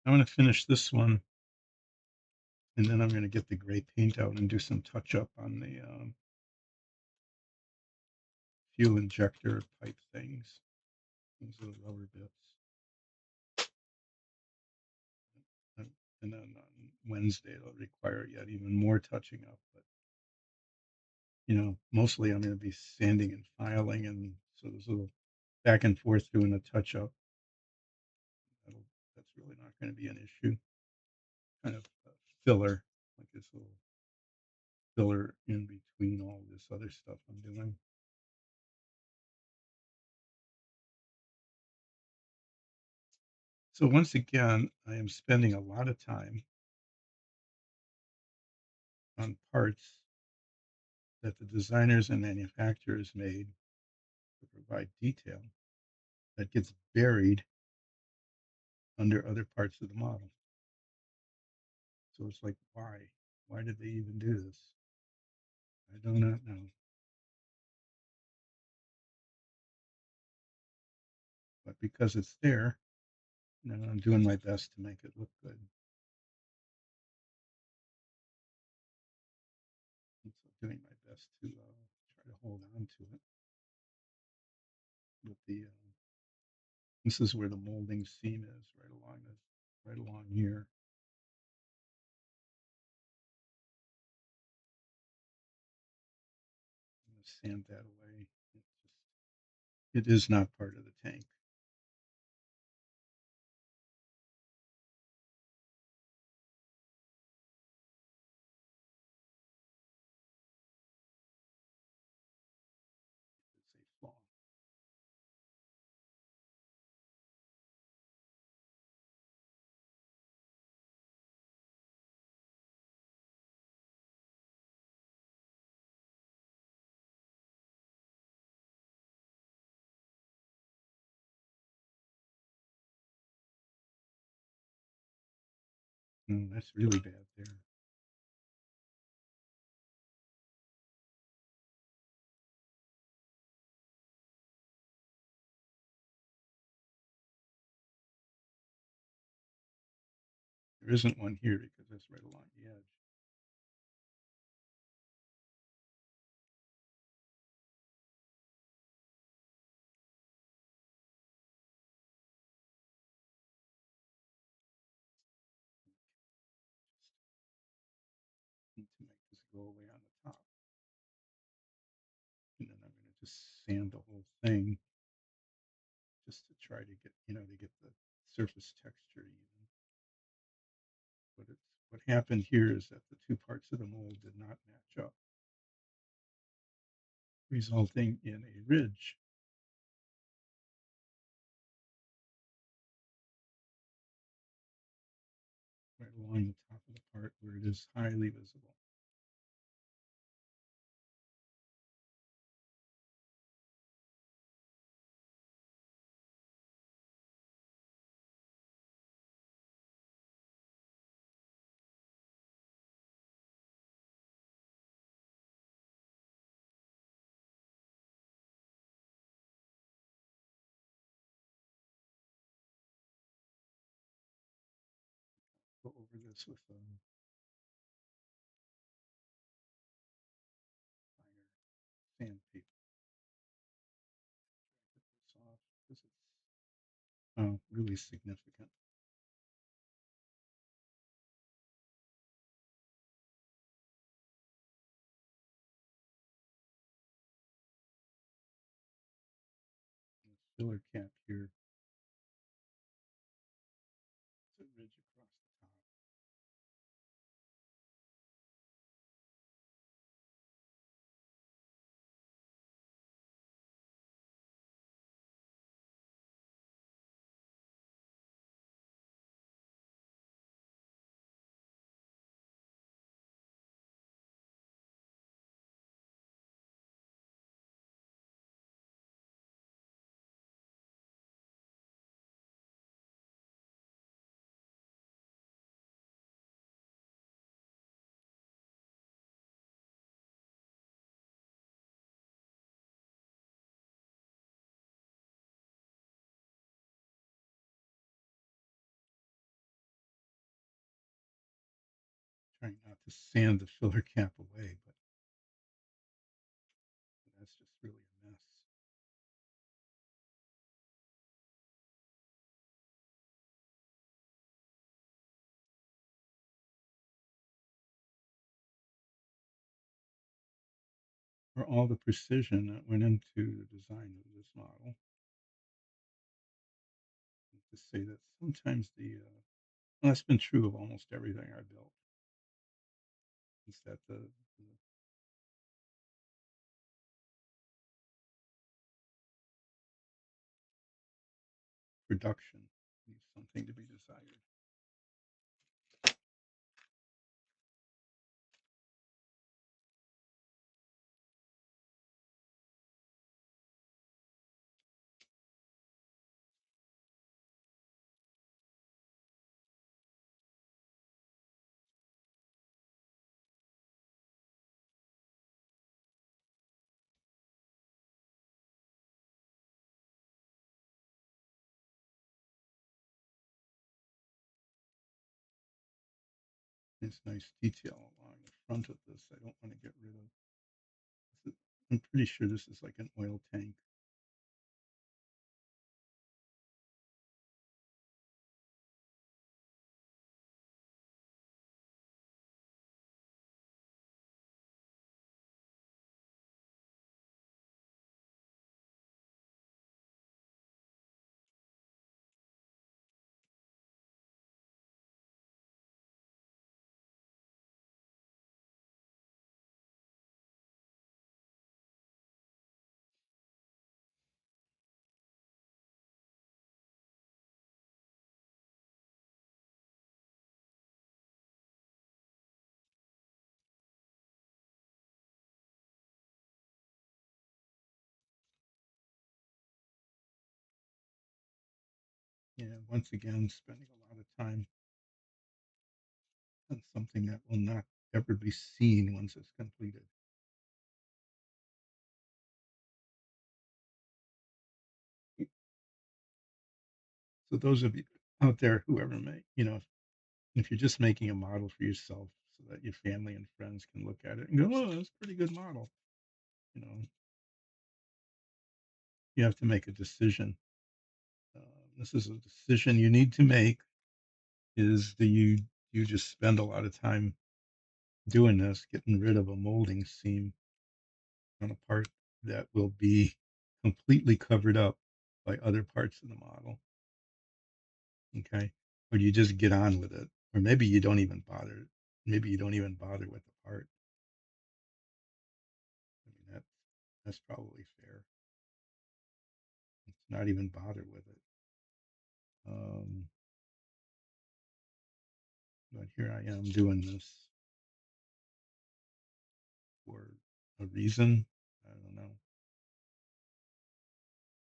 I'm going to finish this one, and then I'm going to get the gray paint out and do some touch up on the fuel injector pipe things. Those little rubber bits. And then on Wednesday, it'll require yet even more touching up. But mostly I'm going to be sanding and filing, and so there's a little back and forth doing a touch up. That's really not going to be an issue. Kind of filler, like this little filler in between all this other stuff I'm doing. So once again, I am spending a lot of time on parts that the designers and manufacturers made to provide detail that gets buried under other parts of the model. So it's like, why? Why did they even do this? I do not know. But because it's there, I'm doing my best to make it look good. And so doing my best to try to hold on to it. With this is where the molding seam is, right along here. sand that away. It is not part of the tank. It's a flaw. That's really bad there. There isn't one here because that's right along the edge. Just need to make this go away on the top. And then I'm going to just sand the whole thing just to try to get, to get the surface texture even. What happened here is that the two parts of the mold did not match up, resulting in a ridge right along the top of the part where it is highly visible. Go over this with a finer sandpaper. Get this off because it's really significant. This filler cap here, it's a ridge across the top. Trying not to sand the filler cap away, but that's just really a mess. For all the precision that went into the design of this model, to say that sometimes well, that's been true of almost everything I built, is that the production leaves something to be desired. There's nice detail along the front of this. I don't want to get rid of. I'm pretty sure this is like an oil tank. Yeah, once again, spending a lot of time on something that will not ever be seen once it's completed. So those of you out there who ever make, if you're just making a model for yourself so that your family and friends can look at it and go, "Oh, that's a pretty good model," you know, you have to make a decision. This is a decision you need to make. Is do you just spend a lot of time doing this, getting rid of a molding seam on a part that will be completely covered up by other parts of the model? Okay. Or do you just get on with it? Or maybe you don't even bother. Maybe you don't even bother with the part. I mean, that's probably fair. It's not even bother with it. Um, but here I am doing this for a reason. I don't know.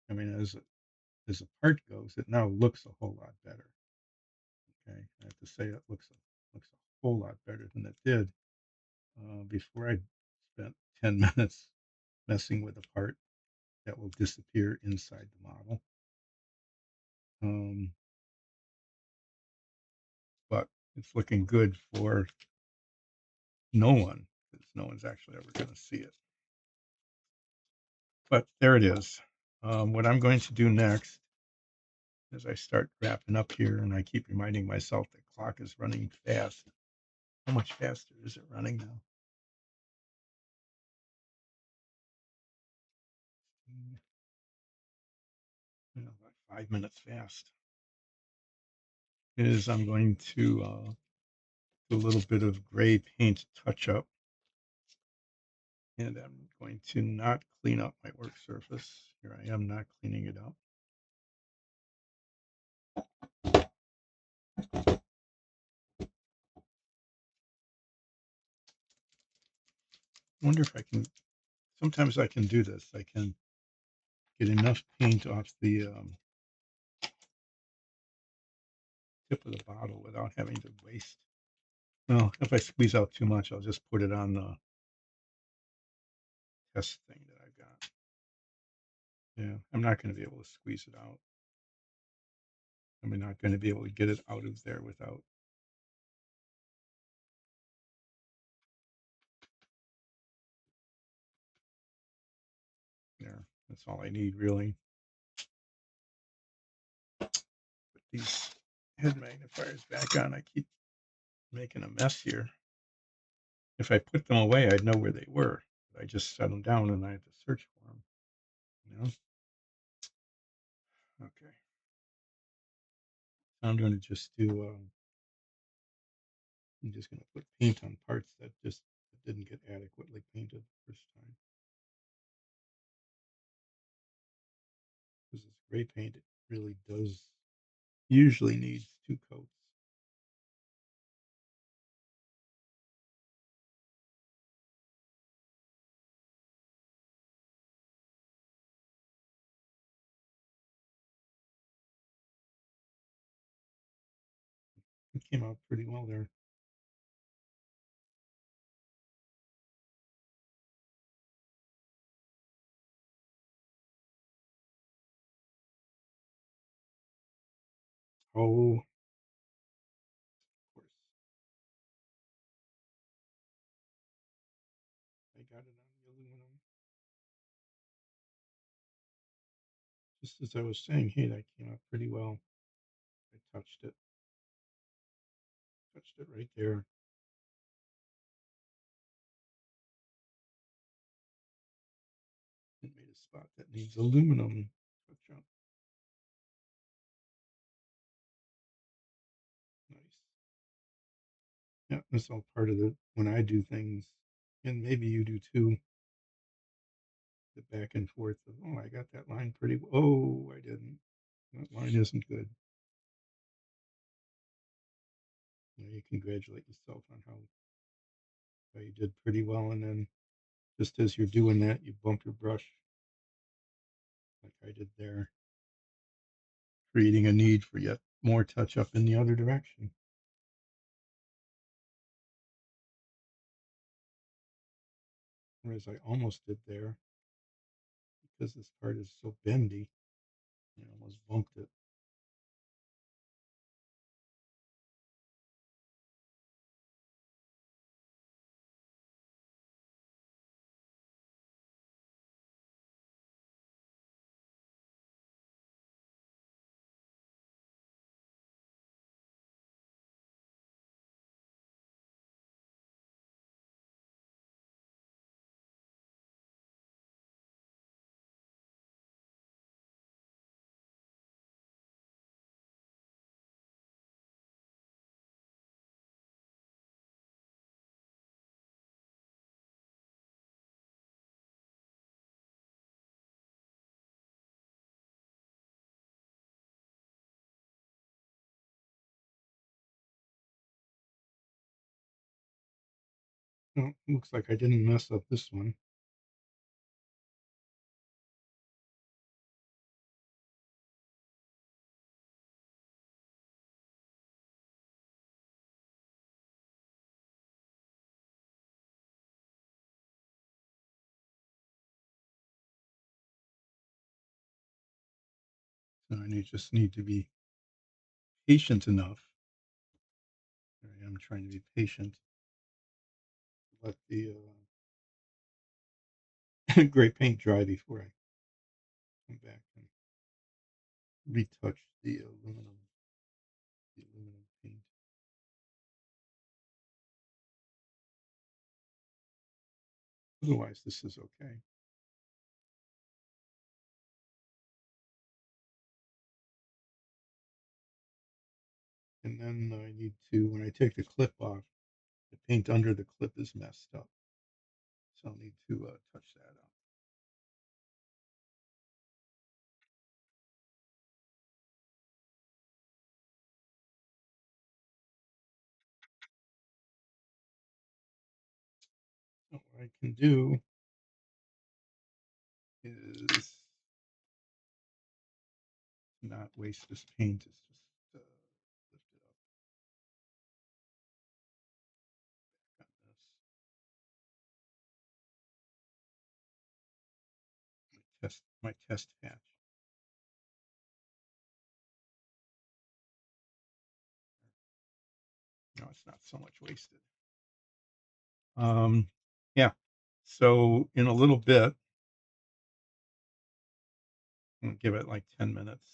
I mean, as a part goes, it now looks a whole lot better. Okay, I have to say it looks a whole lot better than it did before I spent 10 minutes messing with a part that will disappear inside the model. Um, but it's looking good for no one because no one's actually ever going to see it. But there it is. What I'm going to do next as I start wrapping up here, and I keep reminding myself the clock is running fast. How much faster is it running now? About 5 minutes fast. Is I'm going to do a little bit of gray paint touch up, and I'm going to not clean up my work surface. Here I am not cleaning it up. I wonder if I can. Sometimes I can do this. I can get enough paint off the tip of the bottle without having to waste. Well, if I squeeze out too much, I'll just put it on the test thing that I've got. Yeah, I'm not going to be able to squeeze it out. I'm not going to be able to get it out of there without. There, that's all I need really. Put these head magnifiers back on. I keep making a mess here. If I put them away, I'd know where they were. But I just set them down and I have to search for them. You know? Okay. I'm going to just do. I'm just going to put paint on parts that just didn't get adequately painted the first time. Because this gray paint, it really does usually needs 2 coats. It came out pretty well there. Oh, of course. I got it on the aluminum. Just as I was saying, hey, that came out pretty well. I touched it right there. It made a spot that needs aluminum touch up. Nice. Yeah, that's all part of the when I do things, and maybe you do too. The back and forth of, oh, I got that line pretty. Oh, I didn't. That line isn't good. You congratulate yourself on how you did pretty well, and then just as you're doing that, you bump your brush like I did there. creating a need for yet more touch up in the other direction. Whereas I almost did there because this part is so bendy, I almost bumped it. Well, looks like I didn't mess up this one. So I just need to be patient enough. I am trying to be patient. Let the gray paint dry before I come back and retouch the aluminum paint. Otherwise, this is okay. And then I need to, when I take the clip off, the paint under the clip is messed up. So I'll need to touch that up. So what I can do is not waste this paint. It's just lift it up on this. My test hatch. No, it's not so much wasted. Um, yeah. So in a little bit, I'm gonna give it like 10 minutes.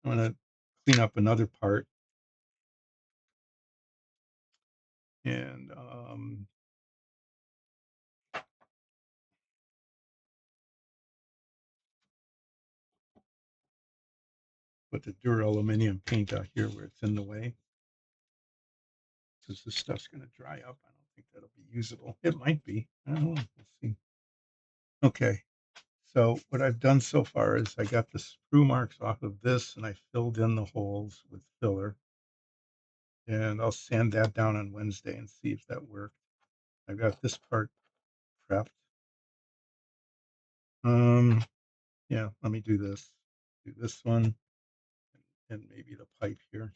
I'm gonna clean up another part and put the duraluminum paint out here where it's in the way because this stuff's gonna dry up. I don't think that'll be usable. It might be. I don't know. We'll see. Okay. So what I've done so far is I got the screw marks off of this and I filled in the holes with filler. And I'll sand that down on Wednesday and see if that worked. I've got this part prepped. Um, yeah, let me do this. Do this one and maybe the pipe here.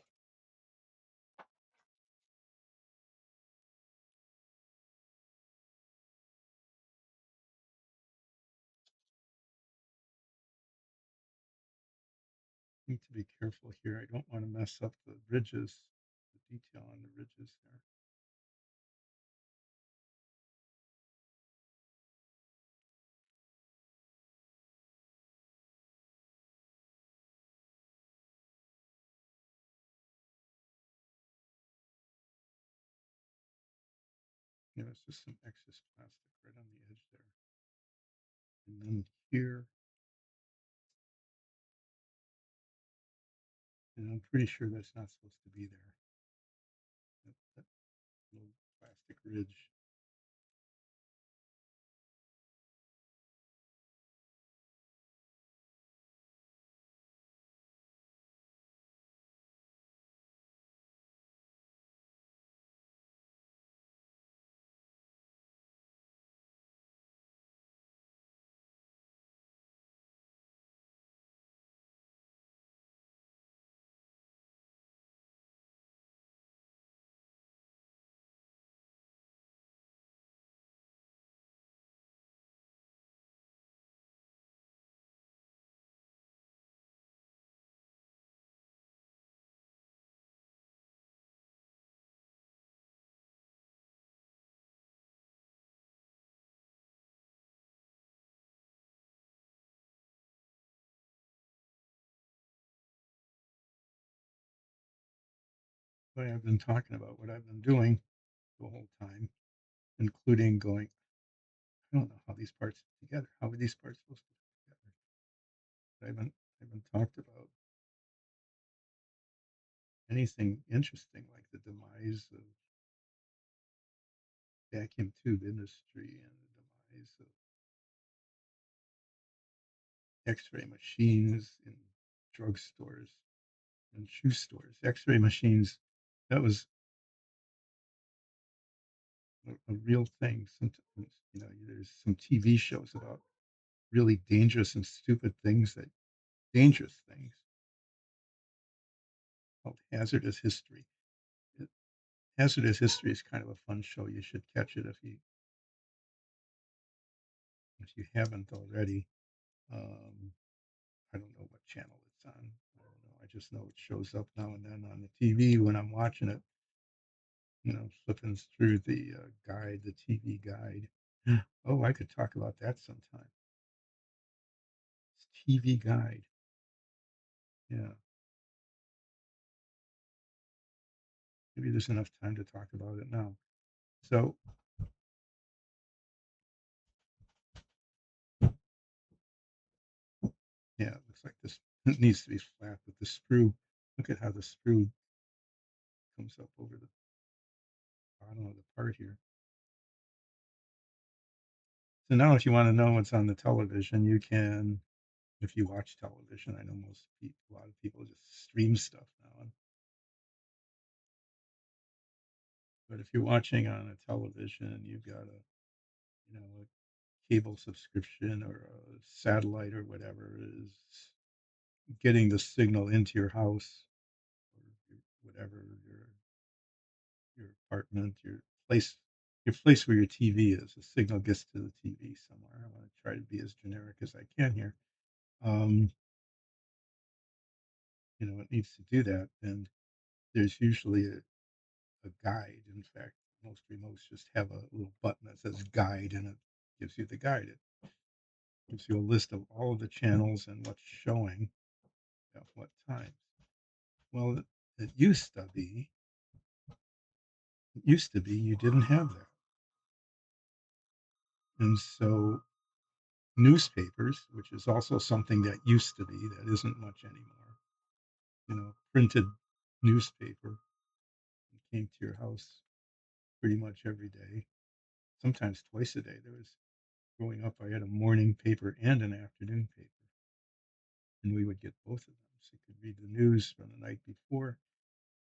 Need to be careful here. I don't want to mess up the ridges, the detail on the ridges there. It's just some excess plastic right on the edge there. And then here, and I'm pretty sure that's not supposed to be there. That little plastic ridge. But I've been talking about what I've been doing the whole time, including going, I don't know how these parts fit together. How are these parts supposed to fit together? But I haven't talked about anything interesting like the demise of vacuum tube industry and the demise of X-ray machines in drugstores and shoe stores. X-ray machines, that was a real thing. Sometimes, there's some TV shows about really dangerous and stupid things dangerous things called Hazardous History. It, Hazardous History is kind of a fun show. You should catch it if you haven't already. Um, I don't know what channel it's on. I don't know. I just know it shows up now and then on the TV when I'm watching it. Flipping through the guide, the TV guide. Oh, I could talk about that sometime. It's TV guide. Yeah, maybe there's enough time to talk about it now. So, yeah, it looks like this it needs to be flat with the sprue. Look at how the sprue comes up over the bottom of the part here. So now, if you want to know what's on the television, you can. If you watch television, I know a lot of people just stream stuff now. But if you're watching on a television, you've got a cable subscription or a satellite or whatever is getting the signal into your house or whatever your apartment, place, your place where your TV is. The signal gets to the TV somewhere. I want to try to be as generic as I can here. Um, it needs to do that, and there's usually a guide. In fact, most remotes just have a little button that says guide, and it gives you the guide. It gives you a list of all of the channels and what's showing at what times. Well, it used to be you didn't have that. And so newspapers, which is also something that used to be, that isn't much anymore, printed newspaper came to your house pretty much every day, sometimes twice a day. Growing up, I had a morning paper and an afternoon paper, and we would get both of them. So you could read the news from the night before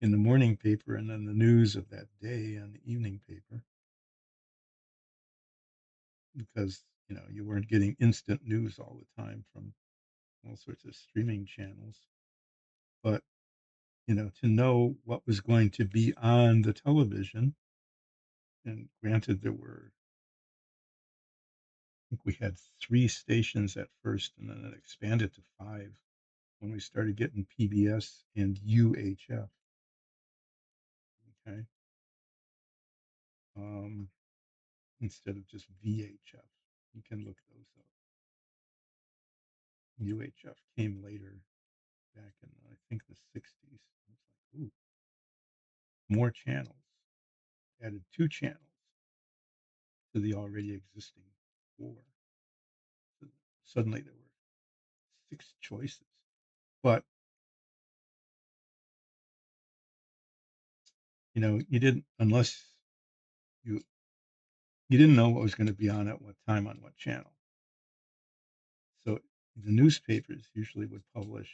in the morning paper and then the news of that day on the evening paper because, you weren't getting instant news all the time from all sorts of streaming channels. But, to know what was going to be on the television, and granted, I think we had three stations at first, and then it expanded to five when we started getting PBS and UHF. Okay. Um, Instead of just VHF. You can look those up. UHF came later, back in, I think, the 60s. It's like, ooh, more channels. Added two channels to the already existing four. So suddenly there were six choices. But, you didn't, unless you, you didn't know what was going to be on at what time on what channel. So the newspapers usually would publish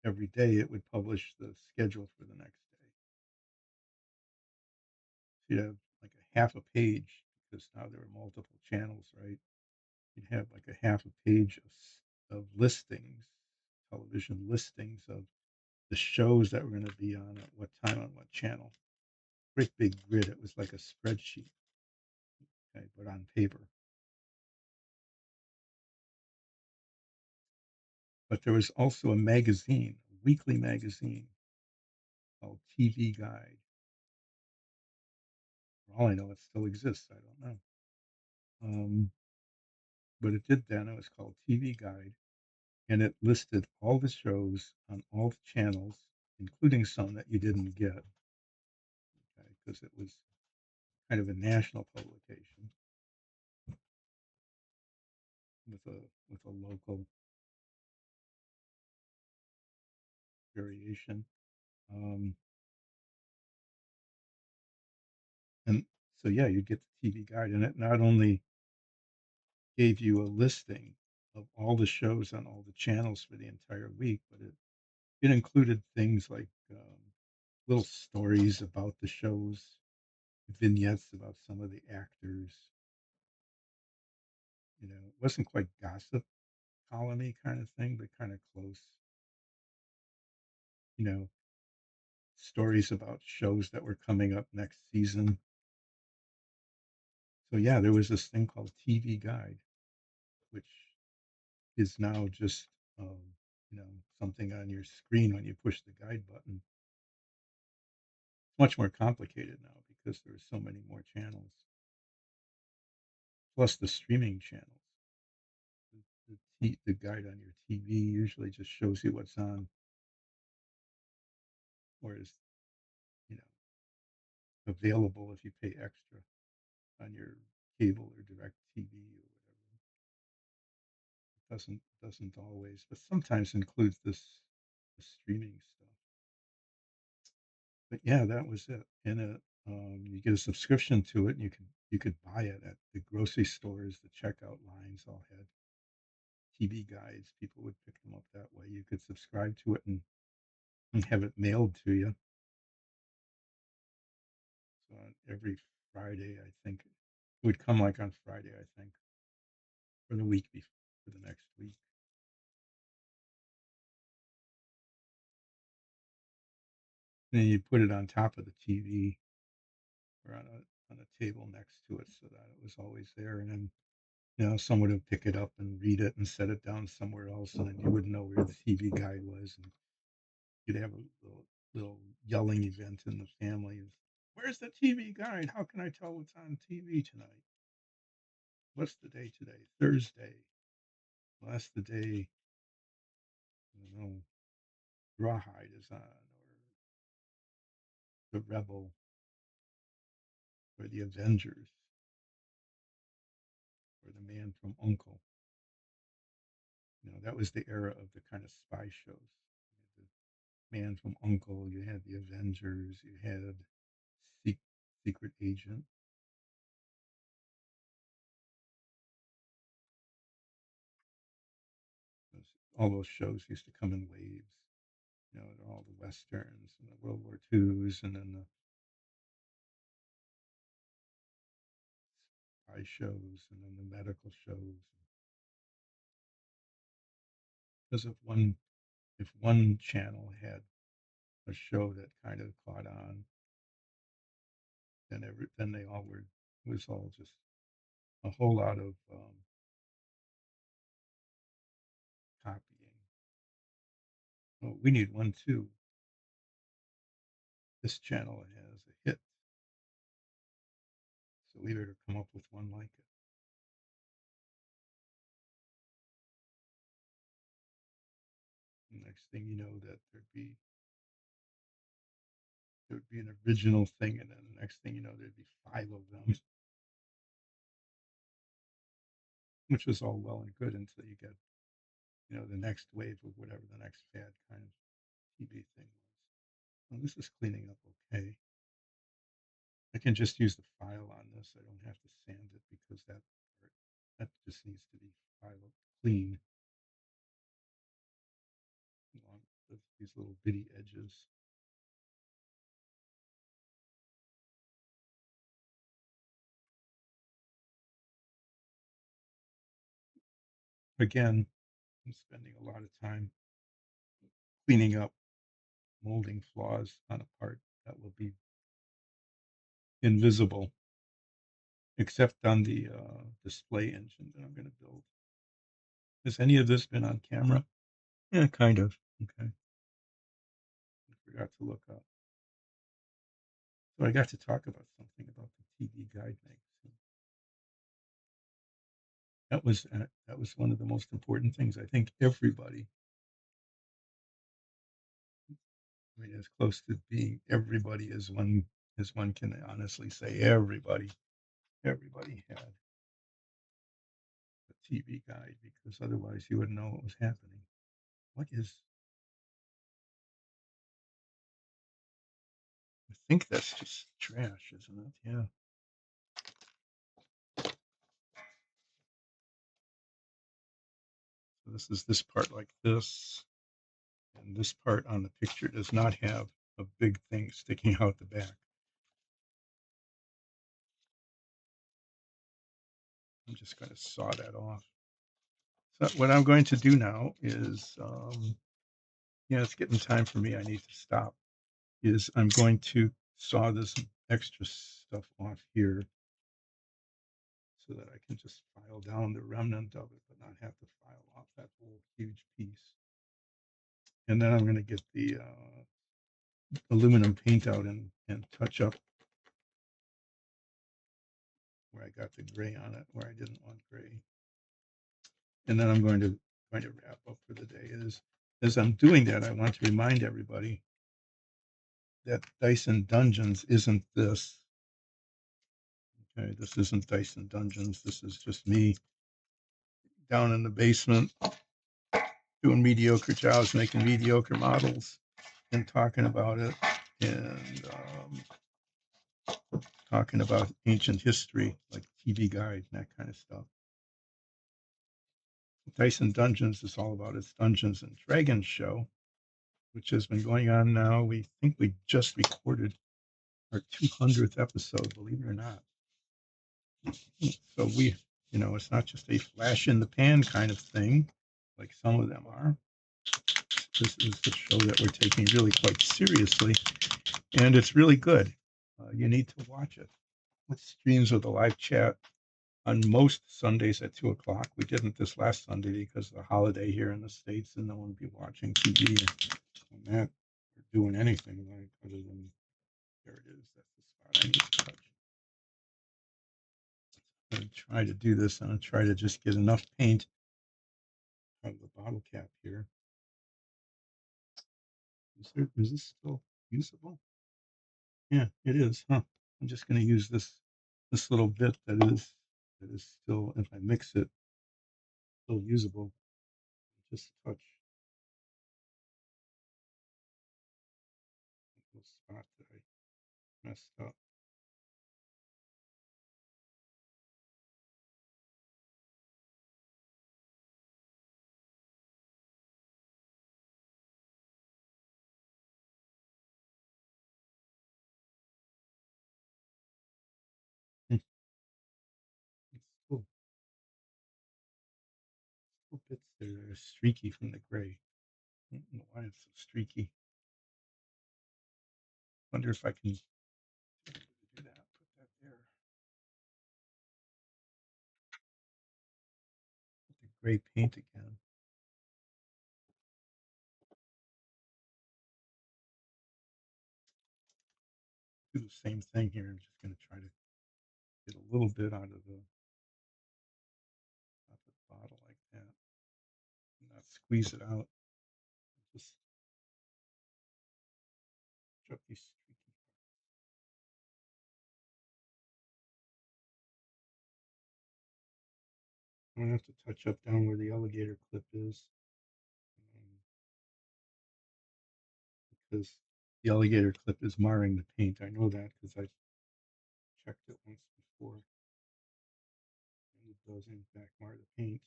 every day, it would publish the schedule for the next day. So you'd have like a half a page because now there are multiple channels, right? You'd have like a half a page of listings, television listings of the shows that were going to be on at what time on what channel. Great big grid. It was like a spreadsheet, okay, but on paper. But there was also a magazine, a weekly magazine called TV Guide. For all I know, it still exists. I don't know. But it did then. It was called TV Guide, and it listed all the shows on all the channels including some that you didn't get, because it was kind of a national publication with a local variation. Um, and so yeah, you get the TV guide, and it not only gave you a listing of all the shows on all the channels for the entire week, but it included things like little stories about the shows, vignettes about some of the actors. It wasn't quite gossip columny kind of thing, but kind of close. You know, stories about shows that were coming up next season. So yeah, there was this thing called TV Guide, which is now just um, something on your screen when you push the guide button. It's much more complicated now because there's so many more channels, plus the streaming channels. The guide on your TV usually just shows you what's on, or is you know available if you pay extra on your cable or direct TV or whatever. Doesn't always, but sometimes includes this the streaming stuff. But yeah, that was it. And you get a subscription to it, and you could buy it at the grocery stores. The checkout lines all had TV guides. People would pick them up that way. You could subscribe to it and have it mailed to you. So on every Friday, I think it would come like on Friday, I think, for the week before, for the next week. And then you put it on top of the TV or on a table next to it so that it was always there. And then someone would pick it up and read it and set it down somewhere else, and then you wouldn't know where the TV guide was, and you'd have a little yelling event in the family. Where's the TV guide? How can I tell what's on TV tonight? What's the day today? Thursday. Well, that's the day. I don't know. Rawhide is on, or the Rebel, or the Avengers, or the Man from Uncle. That was the era of the kind of spy shows. The Man from Uncle. You had the Avengers. You had Secret Agent. All those shows used to come in waves. All the westerns and the World War IIs, and then the spy shows, and then the medical shows. Because if one channel had a show that kind of caught on, then they all were. It was all just a whole lot of copying. Oh, we need one too. This channel has a hit, so we better come up with one like it. The next thing you know, that there'd be an original thing, and then the next thing you know, there'd be five of them, which was all well and good until you get, the next wave of whatever the next fad kind of TV thing was. Well, this is cleaning up okay. I can just use the file on this. I don't have to sand it because that just needs to be filed clean along with these little bitty edges. Again, I'm spending a lot of time cleaning up molding flaws on a part that will be invisible, except on the display engine that I'm going to build. Has any of this been on camera? Yeah, kind of. Okay. I forgot to look up. So I got to talk about something about the TV Guide magazine. That was one of the most important things. I think everybody I mean, as close to being everybody as one can honestly say. Everybody had a TV guide because otherwise you wouldn't know what was happening. What is? I think that's just trash, isn't it? Yeah. So this is this part like this, and this part on the picture does not have a big thing sticking out the back. I'm just going to saw that off. So what I'm going to do now is, yeah, it's getting time for me. I need to stop. Is I'm going to saw this extra stuff off here so that I can just file down the remnant of it, but not have to file off that whole huge piece. And then I'm going to get the aluminum paint out and touch up where I got the gray on it, where I didn't want gray. And then I'm going to wrap up for the day. As I'm doing that, I want to remind everybody that Dyson Dungeons isn't this. Okay, this isn't Dyson Dungeons. This is just me down in the basement doing mediocre jobs, making mediocre models, and talking about it, and talking about ancient history, like TV Guide and that kind of stuff. Dyson Dungeons is all about its Dungeons and Dragons show, which has been going on now. We think we just recorded our 200th episode, believe it or not. So it's not just a flash in the pan kind of thing, like some of them are. This is a show that we're taking really quite seriously, and it's really good. You need to watch it. It streams with a live chat on most Sundays at 2 o'clock. We didn't this last Sunday because of the holiday here in the States, and no one would be watching TV and that or doing anything like other than there it is. That's the spot I need to touch. I'm going to try to do this. I'm going to try to just get enough paint out of the bottle cap here. Is this still usable? Yeah, it is, huh? I'm just going to use this little bit that is still, if I mix it, still usable. Just touch the spot that I messed up. Hmm, it's still bits there that are streaky from the gray. I don't know why it's so streaky. Wonder if I can do that. Put that there. Put the gray paint again. Do the same thing here. I'm just going to try to get a little bit out of the bottle like that. And not squeeze it out. Just drop these streaky. I'm going to have to touch up down where the alligator clip is. Because the alligator clip is marring the paint. I know that because I checked it once before. And it does, in fact, mar the paint.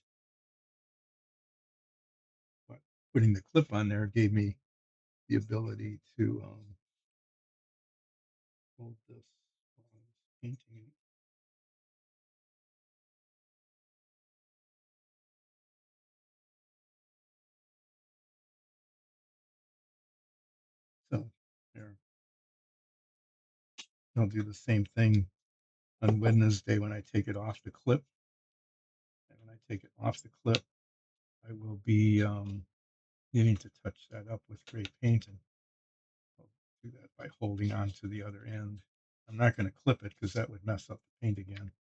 But putting the clip on there gave me the ability to hold this while I was painting it. So there. I'll do the same thing on Wednesday when I take it off the clip. And when I take it off the clip, I will be needing to touch that up with gray paint, and I'll do that by holding on to the other end. I'm not going to clip it because that would mess up the paint again. I'm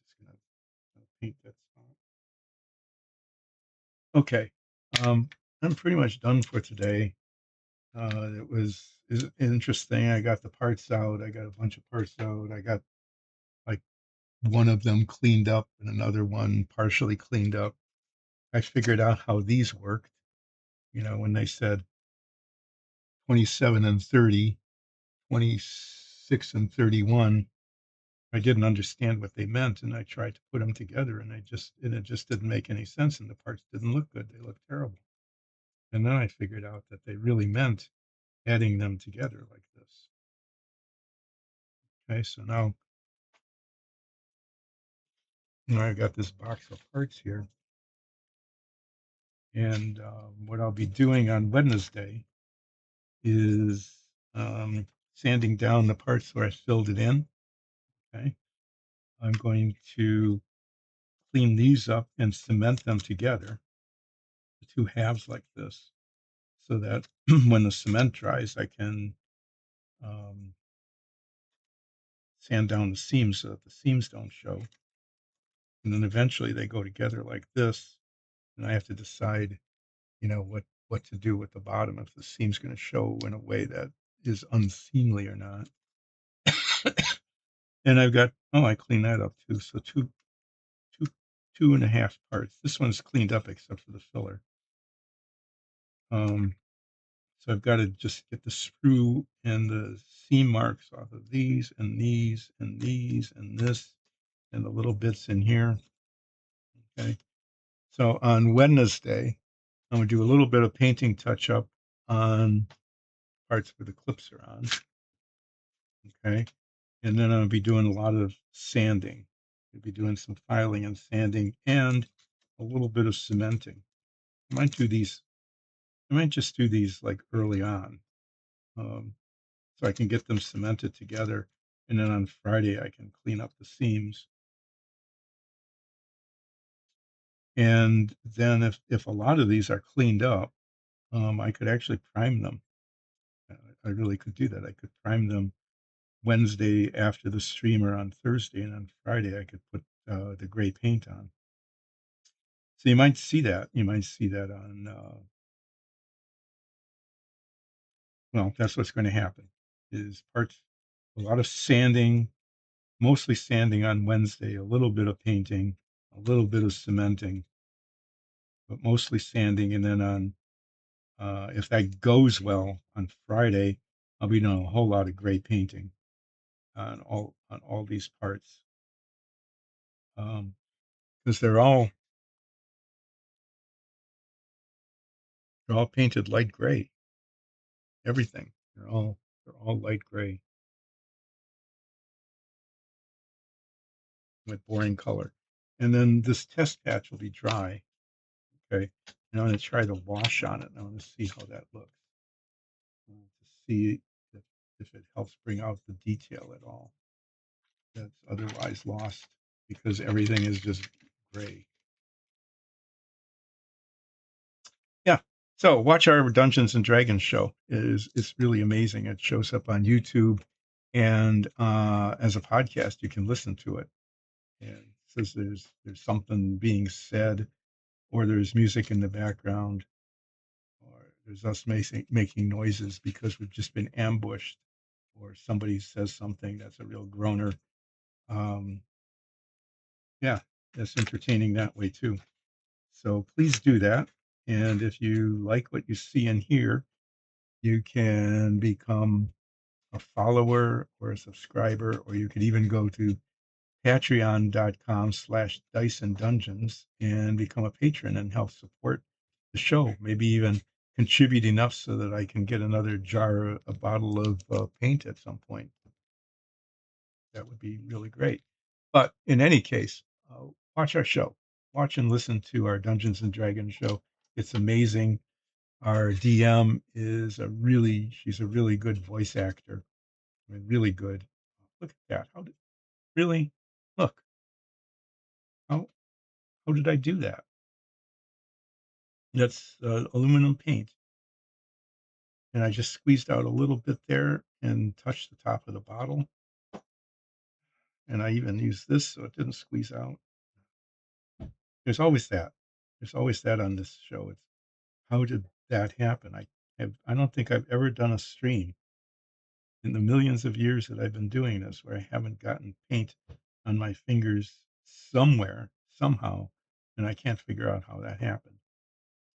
just going to paint that spot. Okay, I'm pretty much done for today. It was interesting. I got the parts out. I got a bunch of parts out. I got like one of them cleaned up and another one partially cleaned up. I figured out how these worked. When they said 27 and 30, 26 and 31, I didn't understand what they meant, and I tried to put them together, and it just didn't make any sense, and the parts didn't look good. They looked terrible. And then I figured out that they really meant adding them together like this. Okay, so now I've got this box of parts here, and what I'll be doing on Wednesday is sanding down the parts where I filled it in. Okay, I'm going to clean these up and cement them together, the two halves like this, so that when the cement dries, I can um, sand down the seams so that the seams don't show. And then eventually they go together like this, and I have to decide, what to do with the bottom, if the seam's going to show in a way that is unseemly or not. And I cleaned that up too. So two, 2.5 parts. This one's cleaned up except for the filler. Um, so I've got to just get the screw and the seam marks off of these and these and these and this and the little bits in here. Okay. So on Wednesday, I'm gonna do a little bit of painting touch up on parts where the clips are on. Okay. And then I'll be doing a lot of sanding. I'll be doing some filing and sanding and a little bit of cementing. I might do these, I might just do these like early on. So I can get them cemented together. And then on Friday, I can clean up the seams. And then if a lot of these are cleaned up, I could actually prime them. I really could do that. I could prime them Wednesday after the streamer on Thursday, and on Friday I could put the gray paint on. So you might see that. You might see that on. Well, that's what's going to happen. Is parts a lot of sanding, mostly sanding on Wednesday, a little bit of painting, a little bit of cementing, but mostly sanding. And then on if that goes well on Friday, I'll be doing a whole lot of gray painting on all these parts. Because they're all painted light gray. Everything. They're all light gray with boring color. And then this test patch will be dry. Okay. And I'm going to try the wash on it. And I want to see how that looks. To see if it helps bring out the detail at all that's otherwise lost because everything is just gray. Yeah. So watch our Dungeons and Dragons show. It's really amazing. It shows up on YouTube, and as a podcast, you can listen to it. And it says there's something being said, or there's music in the background, or there's us making noises because we've just been ambushed, or somebody says something that's a real groaner. Um, yeah, that's entertaining that way too. So please do that. And if you like what you see and hear, you can become a follower or a subscriber, or you could even go to patreon.com/Dyson Dungeons and become a patron and help support the show. Maybe even contribute enough so that I can get another a bottle of paint at some point. That would be really great. But in any case, watch our show. Watch and listen to our Dungeons and Dragons show. It's amazing. Our DM she's a really good voice actor. I mean, really good. Look at that. Really? Look, how, how did I do that? That's aluminum paint. And I just squeezed out a little bit there and touched the top of the bottle. And I even used this so it didn't squeeze out. There's always that. There's always that on this show. It's how did that happen? I don't think I've ever done a stream in the millions of years that I've been doing this where I haven't gotten paint on my fingers somewhere, somehow, and I can't figure out how that happened.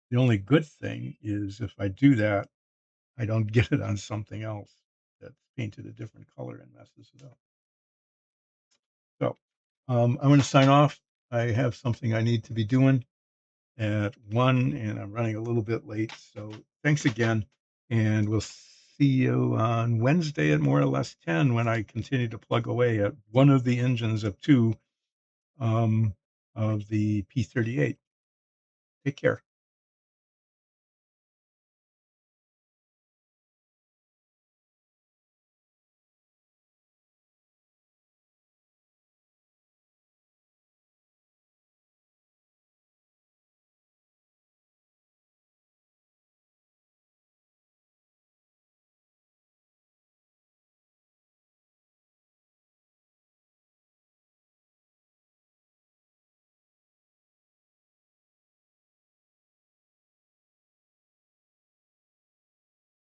The only good thing is if I do that, I don't get it on something else that's painted a different color and messes it up. So, I'm gonna sign off. I have something I need to be doing at 1, and I'm running a little bit late, so thanks again, and we'll see you on Wednesday at more or less 10 when I continue to plug away at one of the engines of 2, um, of the P-38. Take care.